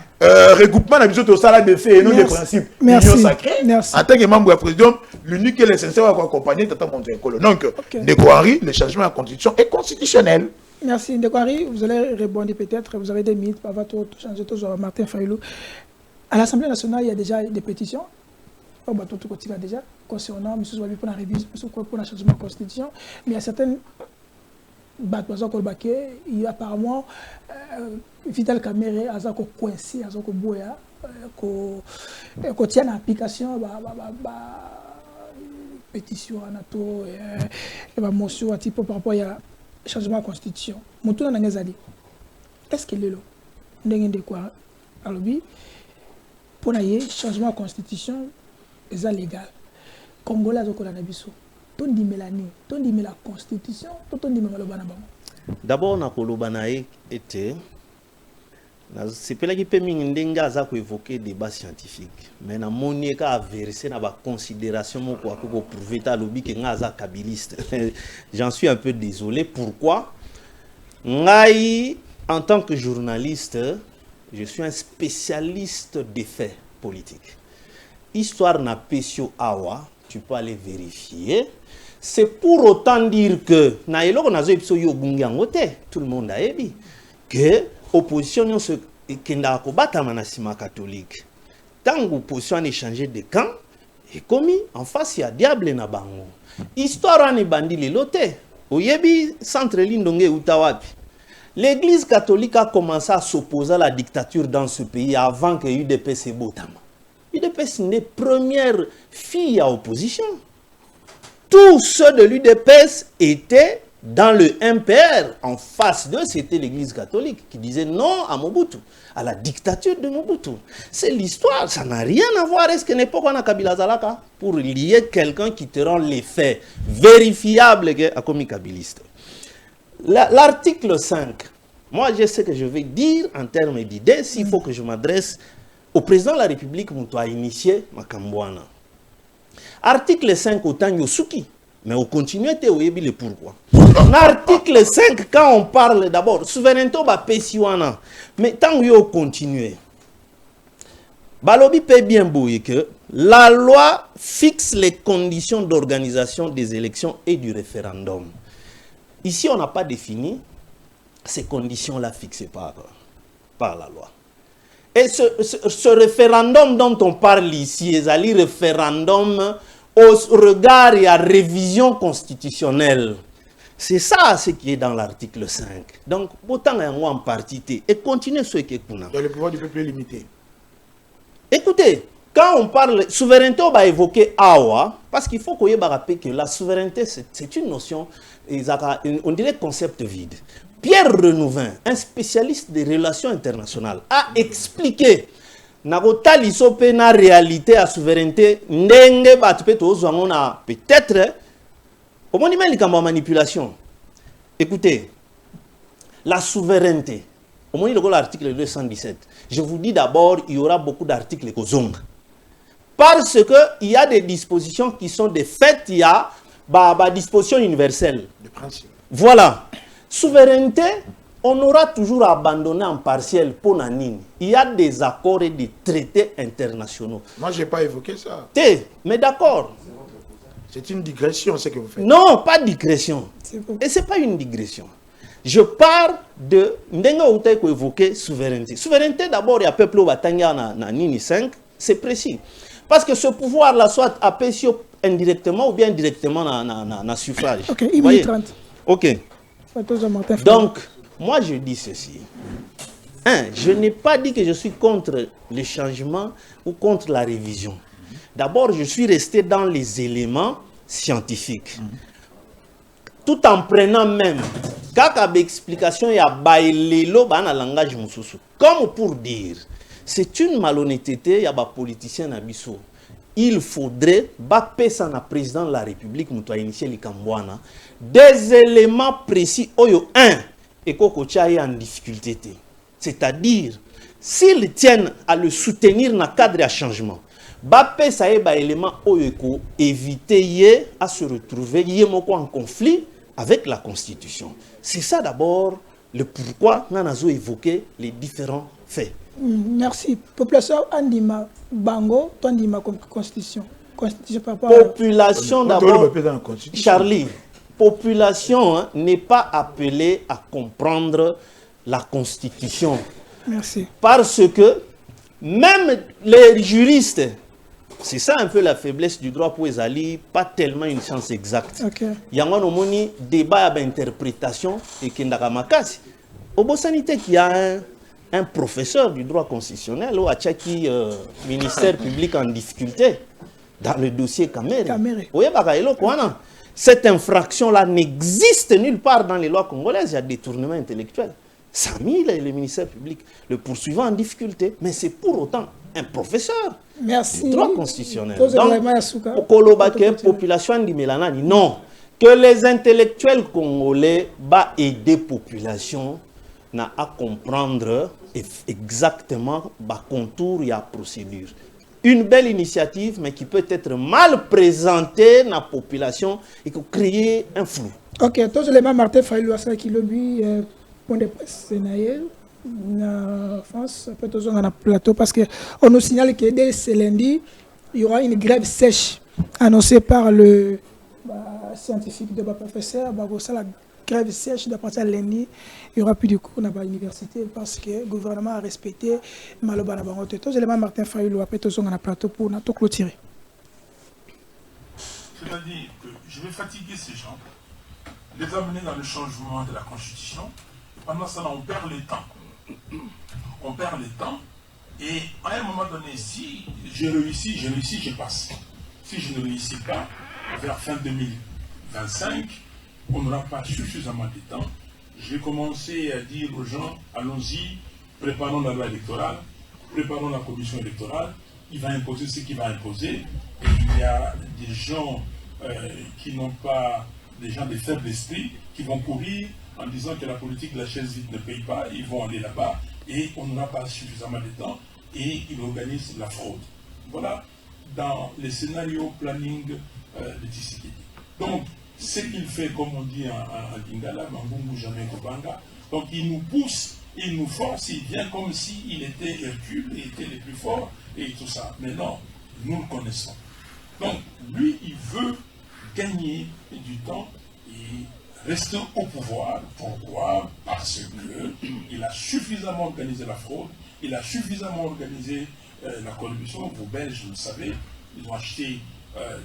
regroupement d'habitude au salaire de fait et non des principes. L'Union sacrée, en tant que membre de la présidence, l'unique et l'essentiel va accompagner Tata Mondial. Donc, Ndeko Henri, le changement de la constitution est constitutionnel. Merci Ndeko Henri, vous allez répondre peut-être, vous avez des minutes, par votre changer toujours Martin Fayoulou. À l'Assemblée nationale, il y a déjà des pétitions. Tout continue déjà concernant pour la révision, pour le changement de la constitution, mais il y a certaines il y a apparemment Vital Kamere a coincé, a boya, qu'on tient en application pétition anato et motion à type par rapport à changement de constitution. Montouna Nangazali. Est-ce qu'il est là? N'engende de quoi? Alors, pour le changement de constitution, c'est légal. Congolais, on a biso. Ton dit Mélanie, ton dit la constitution, ton dit Malobana. D'abord, on a Kolobanae était. C'est pas là qui peut évoquer débat scientifique. Mais na monieka a versé na ba considération pour prouver ta lobby que ngaza kabiliste. J'en suis un peu désolé. Pourquoi? Ngai, en tant que journaliste, je suis un spécialiste des faits politiques. Histoire na pesio awa, tu peux aller vérifier. C'est pour autant dire que na eloko nazo episo yo gungangote, tout le monde a dit que opposition se kenda ko batama na sima catholique. Tant opposition a échangé de camp et commis en face il y a diable na bango. Histoire ni bandi le loté. Oyebi centre lindonge utawapi. L'église catholique a commencé à s'opposer à la dictature dans ce pays avant que UDPS ait botama. UDPS n'est première fille à opposition. Tous ceux de l'UDPS étaient dans le MPR. En face d'eux, c'était l'église catholique qui disait non à Mobutu, à la dictature de Mobutu. C'est l'histoire, ça n'a rien à voir. Est-ce que n'est pas qu'on a Kabila Zalaka pour lier quelqu'un qui te rend les faits vérifiables à comme kabiliste. L'article 5, moi je sais que je vais dire en termes d'idées, s'il faut que je m'adresse au président de la République, Moutou a initié Makambouana. Article 5, autant Yosuki, mais on continue à le pourquoi. L'article 5, quand on parle d'abord, souveraineté va pésiwana, mais tant que on continue, Balobi peut bien bouiller que la loi fixe les conditions d'organisation des élections et du référendum. Ici, on n'a pas défini ces conditions-là fixées par la loi. Et ce référendum dont on parle ici, est un référendum au regard et à révision constitutionnelle. C'est ça ce qui est dans l'article 5. Donc, autant en partie, et continuez ce qui est pour nous. Le pouvoir du peuple est limité. Écoutez, quand on parle souveraineté, on va évoquer Awa, parce qu'il faut qu'on ait rappelé que la souveraineté, c'est une notion, on dirait concept vide. Pierre Renouvin, un spécialiste des relations internationales, a expliqué Nagota lisope na réalité à souveraineté ndenge batpeto zangona peut-être au moment de manipulation. Écoutez, la souveraineté, au moment de l'article 217, je vous dis d'abord, il y aura beaucoup d'articles Kozong. Parce qu'il y a des dispositions qui sont des faits, il y a des dispositions universelles. De principe. Voilà. Souveraineté, on aura toujours abandonné en partiel pour Nanine. Il y a des accords et des traités internationaux. Moi, je n'ai pas évoqué ça. Mais d'accord. C'est une digression, ce que vous faites. Non, pas digression. Et ce n'est pas une digression. Je pars de Ndenga Outai ko évoquer souveraineté. Souveraineté d'abord il y a peuple au Batanga na Nini 5, c'est précis. Parce que ce pouvoir là soit apprécié indirectement ou bien directement na suffrage. OK, il minute 30. OK. Donc moi je dis ceci. Je n'ai pas dit que je suis contre les changements ou contre la révision. D'abord, je suis resté dans les éléments scientifiques. Tout en prenant même quelques explications, il y a bailelo dans le langage mususu. Comme pour dire, c'est une malhonnêteté, il y a des politiciens nabiso. Il faudrait, ça na président de la République, nous initié les Kambouana, des éléments précis. Oyo 1 et Kokocha est en difficulté. C'est-à-dire, s'ils tiennent à le soutenir dans le cadre de changement, Bappé ça est un élément oyo éviter à se retrouver en conflit avec la Constitution. C'est ça d'abord le pourquoi nous avons évoqué les différents faits. Merci. Population Andima Bango, Andima comme Constitution. Population d'abord, Charlie, population n'est pas appelée à comprendre la Constitution. Merci. Parce que même les juristes, c'est ça un peu la faiblesse du droit pour les alliés, pas tellement une science exacte. Il y a un débat d'interprétation et qui n'a pas au Bossanité qui a un professeur du droit constitutionnel ou à Tchaki ministère public en difficulté dans le dossier Kamere. Cette infraction-là n'existe nulle part dans les lois congolaises. Il y a détournement intellectuel. Samy, le ministère public, le poursuivant en difficulté, mais c'est pour autant un professeur. Merci. Du droit constitutionnel. Donc, population di Melanani, non. Que les intellectuels congolais va aider la population à comprendre exactement le contour et la procédure. Une belle initiative, mais qui peut être mal présentée dans la population et qui crée un flou. Ok, tous les mêmes Martin Faïlou qui lobby pour des Sénégal en France, après tous on a un plateau parce qu'on nous signale que dès ce lundi, il y aura une grève sèche annoncée par le scientifique de professeur. La grève sèche de partir lundi, il n'y aura plus de cours dans l'université parce que le gouvernement a respecté Malobana Bangote. Tous les mêmes Martin Faïlou après tous on a un plateau pour tout clôturer. C'est-à-dire que je vais fatiguer ces gens, les amener dans le changement de la Constitution. Pendant ça, on perd le temps. On perd le temps. Et à un moment donné, si je réussis, je passe. Si je ne réussis pas, vers fin 2025, on n'aura pas suffisamment de temps. Je vais commencer à dire aux gens, allons-y, préparons la loi électorale, préparons la commission électorale. Il va imposer ce qu'il va imposer. Et il y a des gens qui n'ont pas, des gens de faible esprit, qui vont courir en disant que la politique de la chaise vide ne paye pas, ils vont aller là-bas et on n'aura pas suffisamment de temps et ils organisent la fraude. Voilà dans les scénarios planning de Tshisekedi. Donc, ce qu'il fait, comme on dit en Lingala, Mambungu jamais Kobanga, donc il nous pousse, il nous force, il vient comme s'il était Hercule, il était le plus fort et tout ça. Mais non, nous le connaissons. Donc, lui, il veut gagner du temps et rester au pouvoir. Pourquoi? Parce qu'il a suffisamment organisé la fraude, il a suffisamment organisé la corruption. Vous Belges, vous le savez, ils ont acheté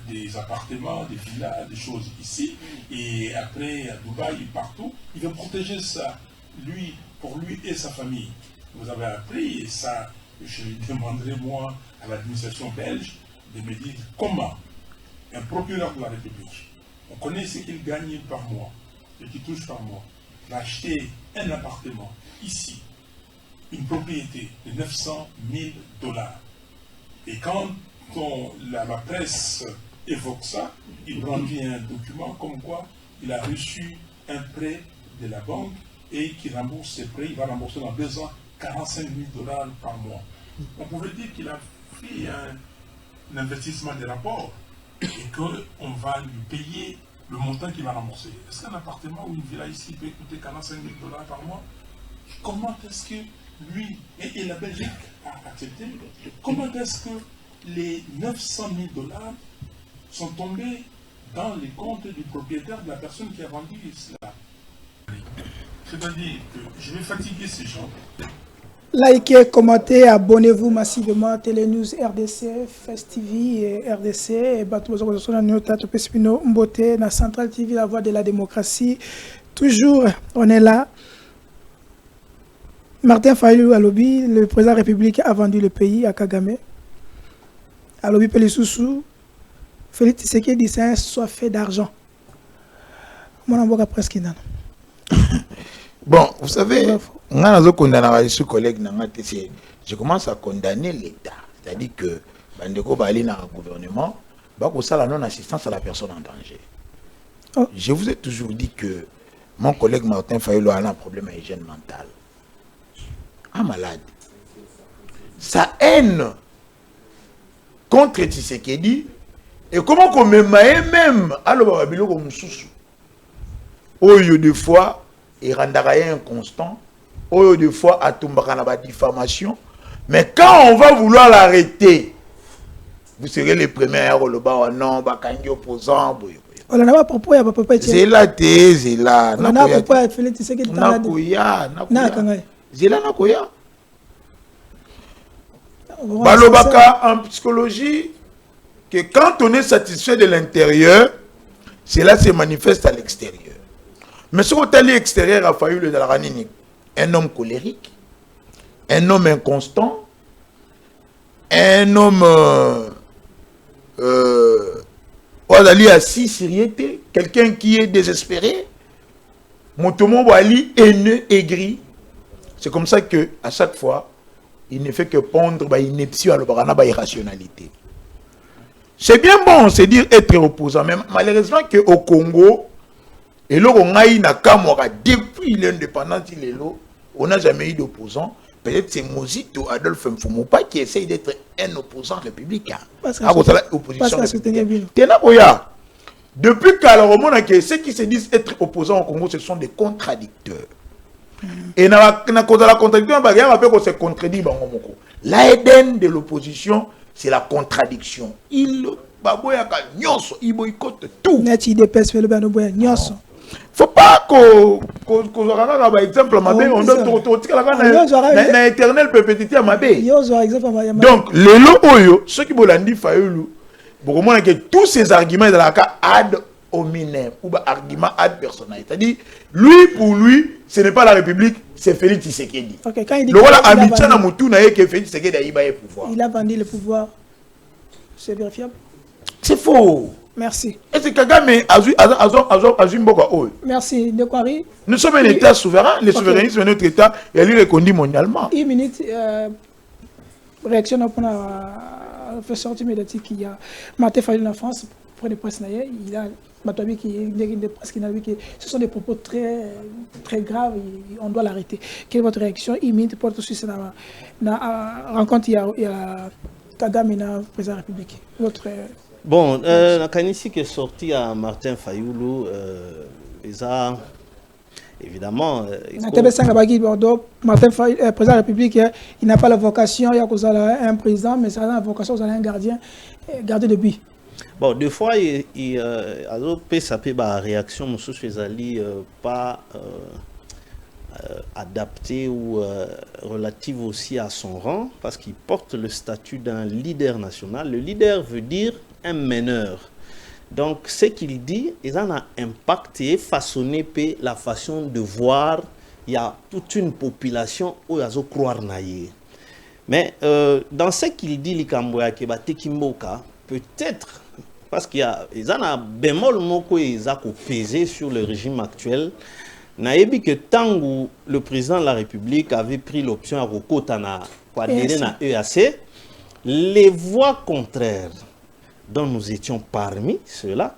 des appartements, des villas, des choses ici, et après à Dubaï, partout. Il veut protéger ça, lui, pour lui et sa famille. Vous avez appris, et ça, je demanderai moi à l'administration belge de me dire comment un procureur de la République, on connaît ce qu'il gagne par mois, ce qu'il touche par mois, va acheter un appartement ici, une propriété de 900 000 $. Et quand la presse évoque ça, il brandit un document comme quoi il a reçu un prêt de la banque et qu'il rembourse ses prêts, il va rembourser dans 2 ans 45 000 $ par mois. On pouvait dire qu'il a fait un investissement de rapport et qu'on va lui payer le montant qu'il va rembourser. Est-ce qu'un appartement ou une villa ici peut coûter 45 000 $ par mois? Comment est-ce que lui et la Belgique a accepté? Comment est-ce que les 900 000 $ sont tombés dans les comptes du propriétaire de la personne qui a vendu cela? C'est-à-dire que je vais fatiguer ces gens. Likez, commentez, abonnez-vous massivement à Télénews RDC, Fest TV et RDC. Et Mbote, na Central TV, la voix de la démocratie. Toujours, on est là. Martin Fayulu à Lobby, le président de la République a vendu le pays à Kagame. À Lobby Pelissousou, Félix Tshisekedi dit c'est un soifé d'argent. Mon amboka presque non. Bon, vous savez, je commence à condamner l'État. C'est-à-dire que Bandeko Bali dans le gouvernement, ça la non-assistance à la personne en danger. Oh. Je vous ai toujours dit que mon collègue Martin Fayulu a un problème d'hygiène mentale. Un malade. Sa haine contre Tshisekedi et comment qu'on me maille même à l'obabilo comme sous. Oyo des fois il rendra inconstant. Oyo des fois à tombera diffamation. Mais quand on va vouloir l'arrêter, vous serez les premiers à le bas non bakangi opposant. On a pas propos ya papa. C'est la thèse là. On a propos ya Félix Tshisekedi dans la Zela Nakoya. Balobaka en psychologie que quand on est satisfait de l'intérieur, cela se manifeste à l'extérieur. Mais ce qu'on est extérieur a fallu le Dalarani, un homme colérique, un homme inconstant, un homme assis sérieux, quelqu'un qui est désespéré, Motomo Wali haineux, aigri. C'est comme ça que à chaque fois, il ne fait que pondre ineptie à l'irrationalité. C'est bien bon, c'est dire être opposant, mais malheureusement qu'au Congo, et là, on a eu depuis l'indépendance, on n'a jamais eu d'opposant. Peut-être c'est Mozito Adolphe Mfumupa qui essaye d'être un opposant républicain. Parce depuis que ceux qui se disent être opposants au Congo, ce sont des contradicteurs. Et dans la contradiction, on se contredit. L'ADN de l'opposition, c'est la contradiction. Il boycotte tout. Faut pas qu'on exemple on donne éternel perpétuité à Mabé. Donc les lots ceux qui bolandi Fayulu que tous ces arguments de la cas ad hominem ou argument ad personnel, c'est-à-dire lui pour lui ce n'est pas la République, c'est Félix Tshisekedi. Okay, quand il dit il a vendu le pouvoir, c'est vérifiable? C'est faux. Merci. Et c'est Kagame merci, Dekwari. Nous sommes un État souverain, le souverainisme de notre État est reconnu mondialement. Une minute, réaction pour la sortie médiatique qu'il y a Martin Fayulu en France, pour les presse, il a ce sont des propos très graves, on doit l'arrêter. Quelle est votre réaction? Une minute pour tout suite la rencontre, il y a Kagame, le président de la République. Votre bon, la Kanissi qui est sorti à Martin Fayulu, évidemment. Martin Fayulu, président de la République, il n'a pas la vocation, il y a un président, mais ça a la vocation, il a un gardien de but. Bon, des fois, il a réaction, pas adaptée ou relative aussi à son rang, parce qu'il porte le statut d'un leader national. Le leader veut dire un meneur. Donc, ce qu'il dit, il en a impacté, façonné la façon de voir. Il y a toute une population où il y a croire naïe. Mais dans ce qu'il dit, peut-être, parce qu'il y a un bémol qui a pesé sur le régime actuel, naïbi que tant que le président de la République avait pris l'option à Rokotana pour adhérer à EAC, les voix contraires dont nous étions parmi ceux-là,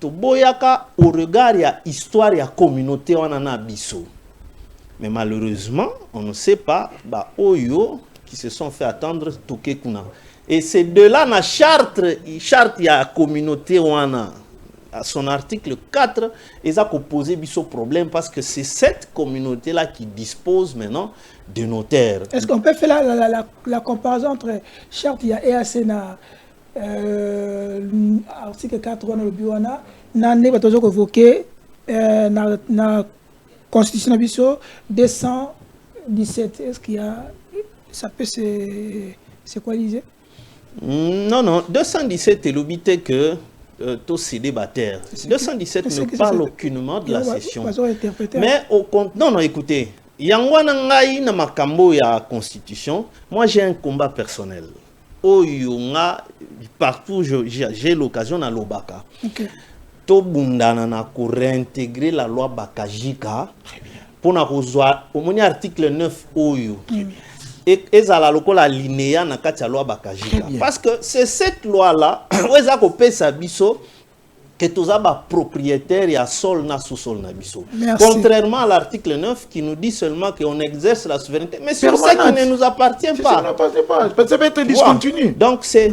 Toboyaka au regard de l'histoire et de la communauté on en a biso. Mais malheureusement, on ne sait pas, Oyo qui se sont fait attendre Toké Kuna. Et c'est de là la charte il y a la communauté ouana à son article 4 ils ont posé ce problème parce que c'est cette communauté là qui dispose maintenant de notaires. Est-ce qu'on peut faire la comparaison entre charte il y a EAC na article 4 on le biwana na ne ba toujours évoqué na constitution nabiso 217. Est-ce qu'il y a ça peut c'est quoi lisez? Non, 217 est l'obité que tous ces débatteurs. 217 ne parle aucunement de la session. Mais au compte, non, écoutez, Yangwana ngai na makambo ya constitution, moi j'ai un combat personnel. Partout j'ai l'occasion à l'Obaka. To bundana na ko réintégrer la loi Bakajika pour na kozwa au moni article 9 oyo. Et ezala lokola linéa na kati ya loi Bakajika. Parce que c'est cette loi là où eza ko pesa biso que tous les propriétaires et à sol na sous-sol na biso. Contrairement à l'article 9 qui nous dit seulement qu'on exerce la souveraineté, mais sur ça qui ne nous appartient pas. Ça peut être discontinu. Donc c'est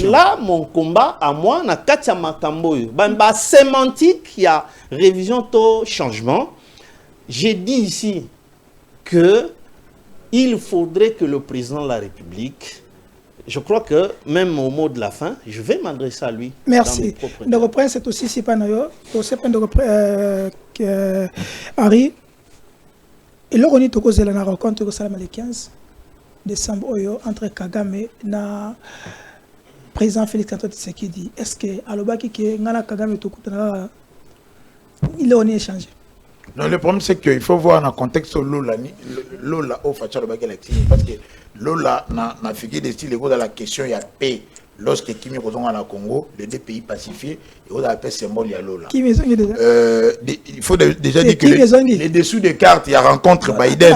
là mon combat à moi na katia makambo. Ba sémantique, il y a révision to changement. J'ai dit ici que il faudrait que le président de la République, je crois que même au mot de la fin, je vais m'adresser à lui. Merci. De reprendre, c'est aussi si pas Harry. Et là, on est au cause de la rencontre le 15 décembre entre Kagame et le président Félix Antoine Tshisekedi. Est-ce que Alobaki qui est Kagame il est échangé? Non, le problème c'est qu'il faut voir dans le contexte de Lola au Facha parce que Lola n'a figuré des styles dans la question il y a paix. Lorsque Kimi Rozon à la Congo, les deux pays pacifiés, et on a la paix symbole il y a Lola. Il faut déjà dire que les dessous des cartes, il y a rencontre Biden.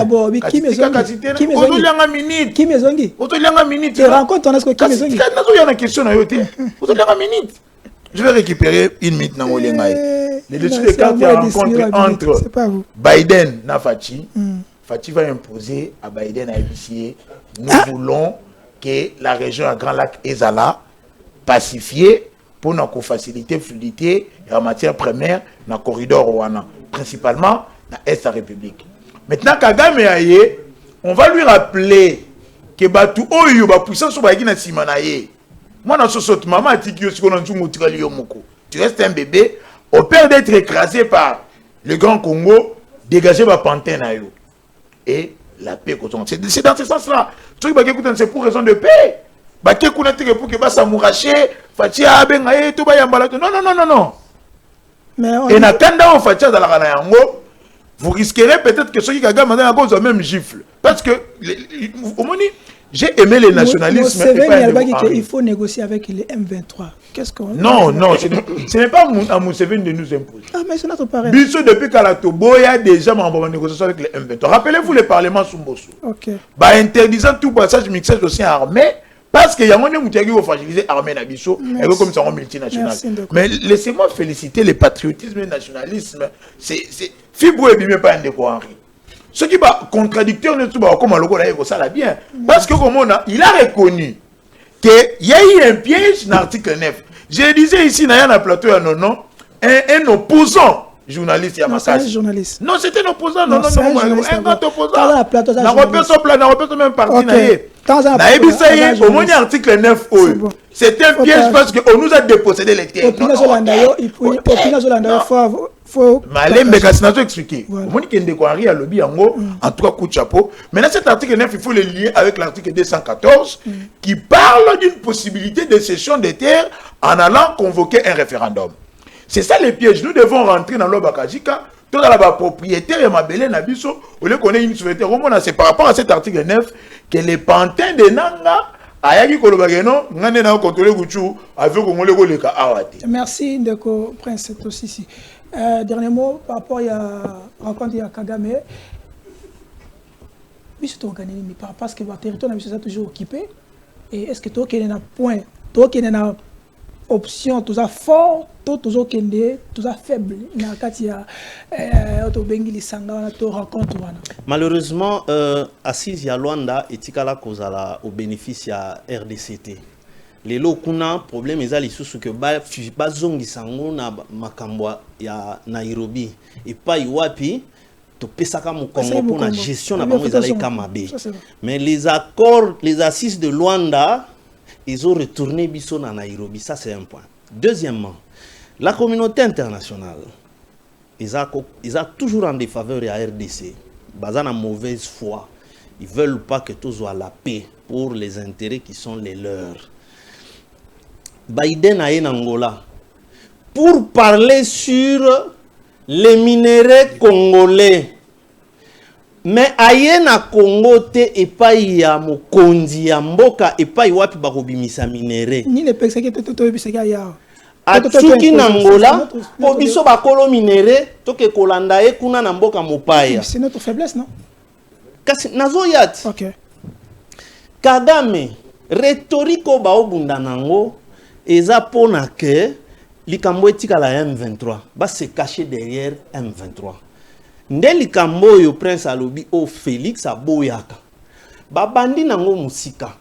Je vais récupérer une minute dans les dessous des cartes, il y a rencontre entre Biden et Fachi. Fachi va imposer à Biden à initier. Nous voulons que la région à Grand Lac Ezala pacifiée pour nous faciliter la fluidité en matière première dans le corridor Rwanda, principalement dans l'Est de la République. Maintenant, Kagame Aye, on va lui rappeler que Batu Oyo, la puissance sur la Simanaye. Moi, dans ce sort, maman a dit que tu restes un bébé, au père d'être écrasé par le Grand Congo, dégager ma panthère. Et la paix, c'est dans ce sens-là. C'est pour raison de paix. Pour que ça mourache, non. Et quand vous risquerez peut-être que ceux qui ont même gifle. Parce que, j'ai aimé le nationalisme. Il faut négocier avec les M23. Qu'est-ce qu'on... Non, ce n'est pas à Museveni de nous imposer. Ah, mais c'est notre pareil. Bisso, depuis Kalatobo, il y a déjà en négociation avec les M23. Rappelez-vous le Parlement Sumbosu. Ok. Interdisant tout passage mixage aussi armé, parce qu'il y a un monde qui a fragilisé l'armée Nabiso, et comme ça en multinational. Mais laissez-moi féliciter le patriotisme et le nationalisme. C'est Fibo et Bimé pas un déco Henri. Ce qui va contradicteur de tout, comme le Gola ça l'a bien. Parce que comme il a reconnu qu'il y a eu un piège dans l'article 9. Je disais ici, dans le plateau, un opposant journaliste. Non, c'est un journaliste. Non, c'était un opposant. Non, un grand opposant. Dans la plateau, on repère même parti. Au article 9, c'est un piège parce qu'on nous a dépossédé les terres. Malembe Kassinato expliqué. En tout cas, coup de chapeau. Maintenant, cet article 9, il faut le lier avec l'article 214 qui parle d'une possibilité de cession des terres en allant convoquer un référendum. C'est ça les pièges. Nous devons rentrer dans l'Obakajika. Tout dans la propriétaire et ma belle Nabiso, au lieu qu'on ait une souveraineté. C'est par rapport à cet article 9 que les pantins de Nanga. Merci Ndeko Prince aussi. Dernier mot par rapport à la rencontre de Kagame. Oui, c'est organisé, mais parce que votre territoire est toujours occupé. Et est-ce que toi qui es un point, toi qui es une option, tout ça fort, tout ça faible, malheureusement, assise à Luanda et Tikala Kozala au bénéfice à RDCT. Les locaux problème est ali sous que bazongi sango na makambwa ya Nairobi et pas iwapi to pesaka mu Congo pour la gestion na bango ezala kamabe. Mais les accords, les assises de Luanda, ils ont retourné biso na Nairobi, ça c'est un point. Deuxièmement, la communauté internationale ils ont toujours en défaveur à RDC. Basant en mauvaise foi. Ils ne veulent pas que tout soit la paix pour les intérêts qui sont les leurs. Biden a en Angola pour parler sur les minéraux congolais. Mais aye na Congo te epai ya mokonzi ya mboka epai wapi bakobimisa minéraux. Ni les personnes qui étaient biseka ya. Atsuki na Angola po biso bakolo minéraux toke kolanda e kuna na mboka mopaya. C'est notre faiblesse, non? Kasi nazo yat. OK. Kagame rhétorique ba obunda nango eza pona que likambo etikala M23 ba se cacher derrière M23. Nde likambo yo prince alobi o Félix aboyaka. Ba bandi nango musika.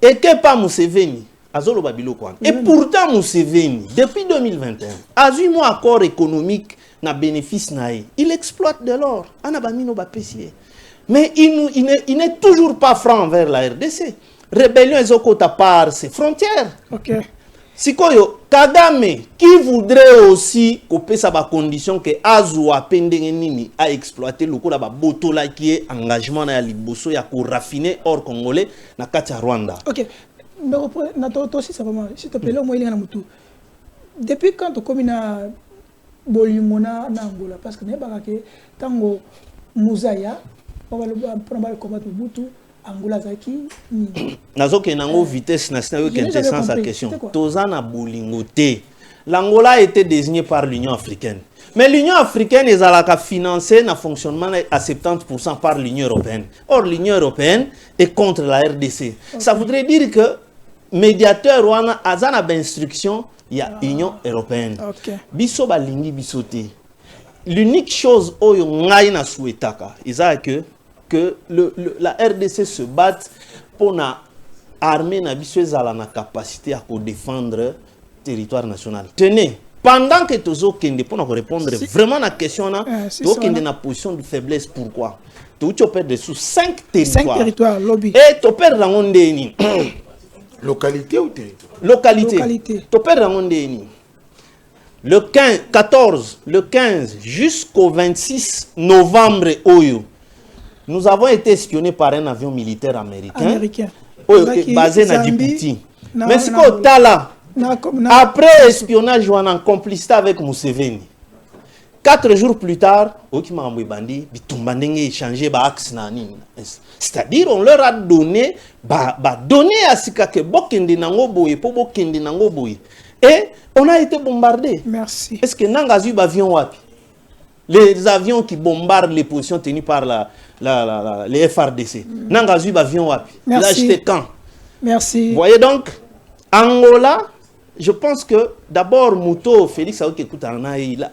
Eke pa Museveni azolo babilo kwa. Et pourtant Museveni depuis 2021 a eu un accord économique na bénéfice nae. Il exploite de l'or. Ana bamino ba pesier. Mais il n'est toujours pas franc envers la RDC. Rébellion ezokota par ses frontières. OK. Sikoyo, Kagame, qui voudrait aussi couper sa condition que Azua Pendengenini a exploité le coup de Botola qui est engagement à Liboso ya pour raffiner hors congolais na Katia Rwanda. OK. Mais aussi ça vraiment s'il te plaît là moi il y a na mutu. Depuis quand tu comme na bolimona na Angola parce que ne ba que tango Muzaya on va le combattre Mobutu Angola zaki ni nazoke nango vitesse nationale qui intéressant sa question tozana bolingote l'Angola a été désigné par l'Union africaine mais l'Union africaine est à la financer na fonctionnement à 70% par l'Union européenne. Or l'Union européenne est contre la RDC. Okay. Ça voudrait dire que médiateur wana azana ba instruction il y a Union européenne. Okay. Biso balingi bisote. L'unique chose oyo ngai na souhaitaka isa que la RDC se batte pour na armée na biso ezala na capacité à défendre le territoire national. Tenez, pendant que tozo kende pour répondre vraiment à la question là, to kende na position de faiblesse pourquoi? Tu perds sous 5 territoires. 5 territoires lobby. Et tu perds dans ndeni. Localité ou territoire? Localité. Tu perds dans ndeni. Le 15 jusqu'au 26 novembre oyo. Nous avons été espionnés par un avion militaire américain. Basé à Djibouti. Mais c'est quoi Tala? Après espionnage, on a en complicité avec Museveni. 4 jours plus tard, c'est-à-dire on leur a donné à Sikake Bokende Nango Boye, pour Bokende Nango Boye. Et on a été bombardé. Merci. Est-ce que Nangazu avion wapi? Les avions qui bombardent les positions tenues par les FRDC. Nangazu avion wapi? Là, j'étais quand? Merci. Vous voyez donc, Angola, je pense que d'abord, Mouto, Félix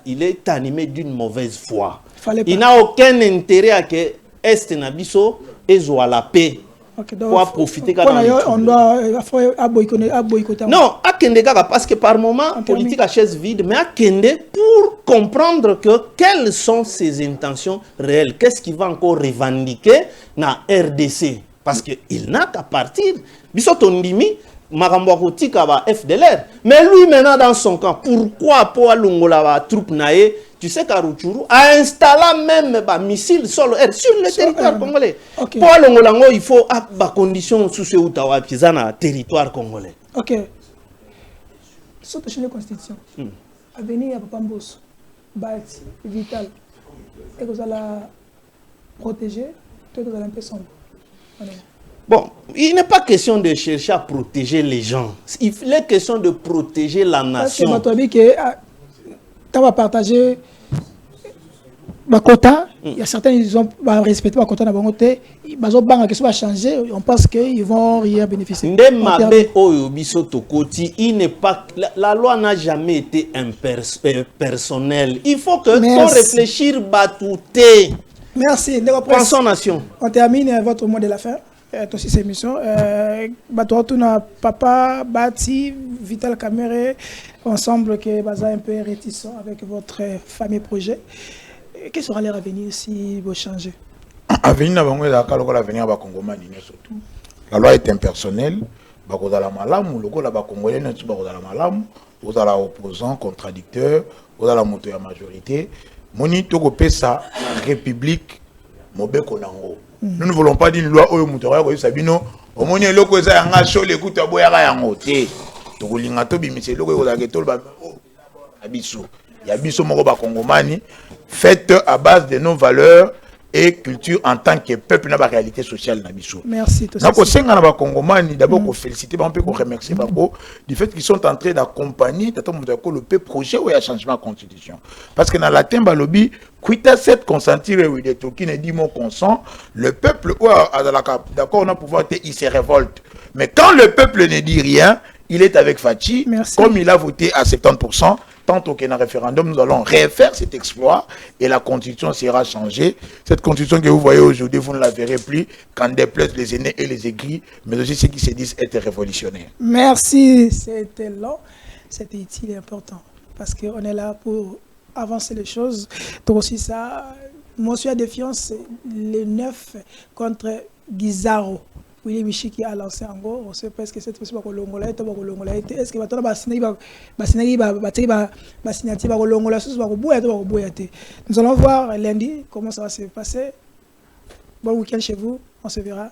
il est animé d'une mauvaise foi. Il n'a aucun intérêt à que Est Nabiso ait la paix. Okay, pour profiter on doit boycotter. Non, parce que par moment, politique à chaise vide, mais à Kende pour comprendre quelles sont ses intentions réelles. Qu'est-ce qu'il va encore revendiquer dans RDC? Parce qu'il n'a qu'à partir. Bisotondimi, Maramboakotika va FDLR. Mais lui maintenant dans son camp, pourquoi pour Alungola troupe nae? Tu sais qu'Aruchuru a installé même des missiles sol-air sur le territoire congolais. Okay. Pour Alungolango, il faut des conditions sous ce Outawa qui sont dans le territoire congolais. Ok. Sauf que la Constitution, avenir à Papambos, Bati, Vital, et que vous allez protéger, et que vous allez un peu sombre. Bon, il n'est pas question de chercher à protéger les gens. Il est question de protéger la nation. Parce que tu vas partager ma quota. Il y a certains qui ont respecté ma quota. Ils ont changé. On pense qu'ils vont rien bénéficier. Il n'est pas. La loi n'a jamais été impersonnelle. Il faut que tu réfléchir batouté. Merci. Pensons nation. On termine votre mot de la fin. Aussi cette émission. Papa, Bati, Vital Kamere, ensemble que Baza un peu réticent avec votre fameux projet. Quel sera leur avenir si vous changez? L'avenir va surtout. La loi est impersonnelle. bakozala malamu lokola ba congolais neti bakozala malamu ozala opposant contradicteur ozala moto ya majorité moni toko pesa république mobeko nango. Nous ne voulons pas dire une loi oyo moto ya ko sabino omoni eloko eza yanga so l'écoute aboyaka yango te tokolinga to bimise eloko kozala ke tolo ba abiso ya biso moko ba kongomani faite à base de nos valeurs et culture en tant que peuple na ba réalité sociale na biso. Merci to ça. Na ko senga na ba kongomani d'abord ko féliciter ba on peut ko remercier bako du fait qu'ils sont en train d'accompagner tato moto ko le projet ou ya changement de constitution parce que dans la temba lobby quitta cette consentir et de tout qui ne dit mon consent le peuple ou d'accord on a pouvoir il se révolte mais quand le peuple ne dit rien il est avec Fachi. Merci. Comme il a voté à 70%, tant qu'il y a un référendum, nous allons refaire cet exploit et la constitution sera changée. Cette constitution que vous voyez aujourd'hui, vous ne la verrez plus qu'en déplaise les aînés et les aigris, mais aussi ceux qui se disent être révolutionnaires. Merci, c'était long, c'était utile et important parce qu'on est là pour avancer les choses. Donc aussi ça, motion à défiance, les 9 contre Guizaro. Oui, Michiki a lancé en gros, on sait pas ce que c'est possible pour Longola, est-ce que maintenant nous allons voir lundi comment ça va se passer. Bon week-end chez vous, on se verra.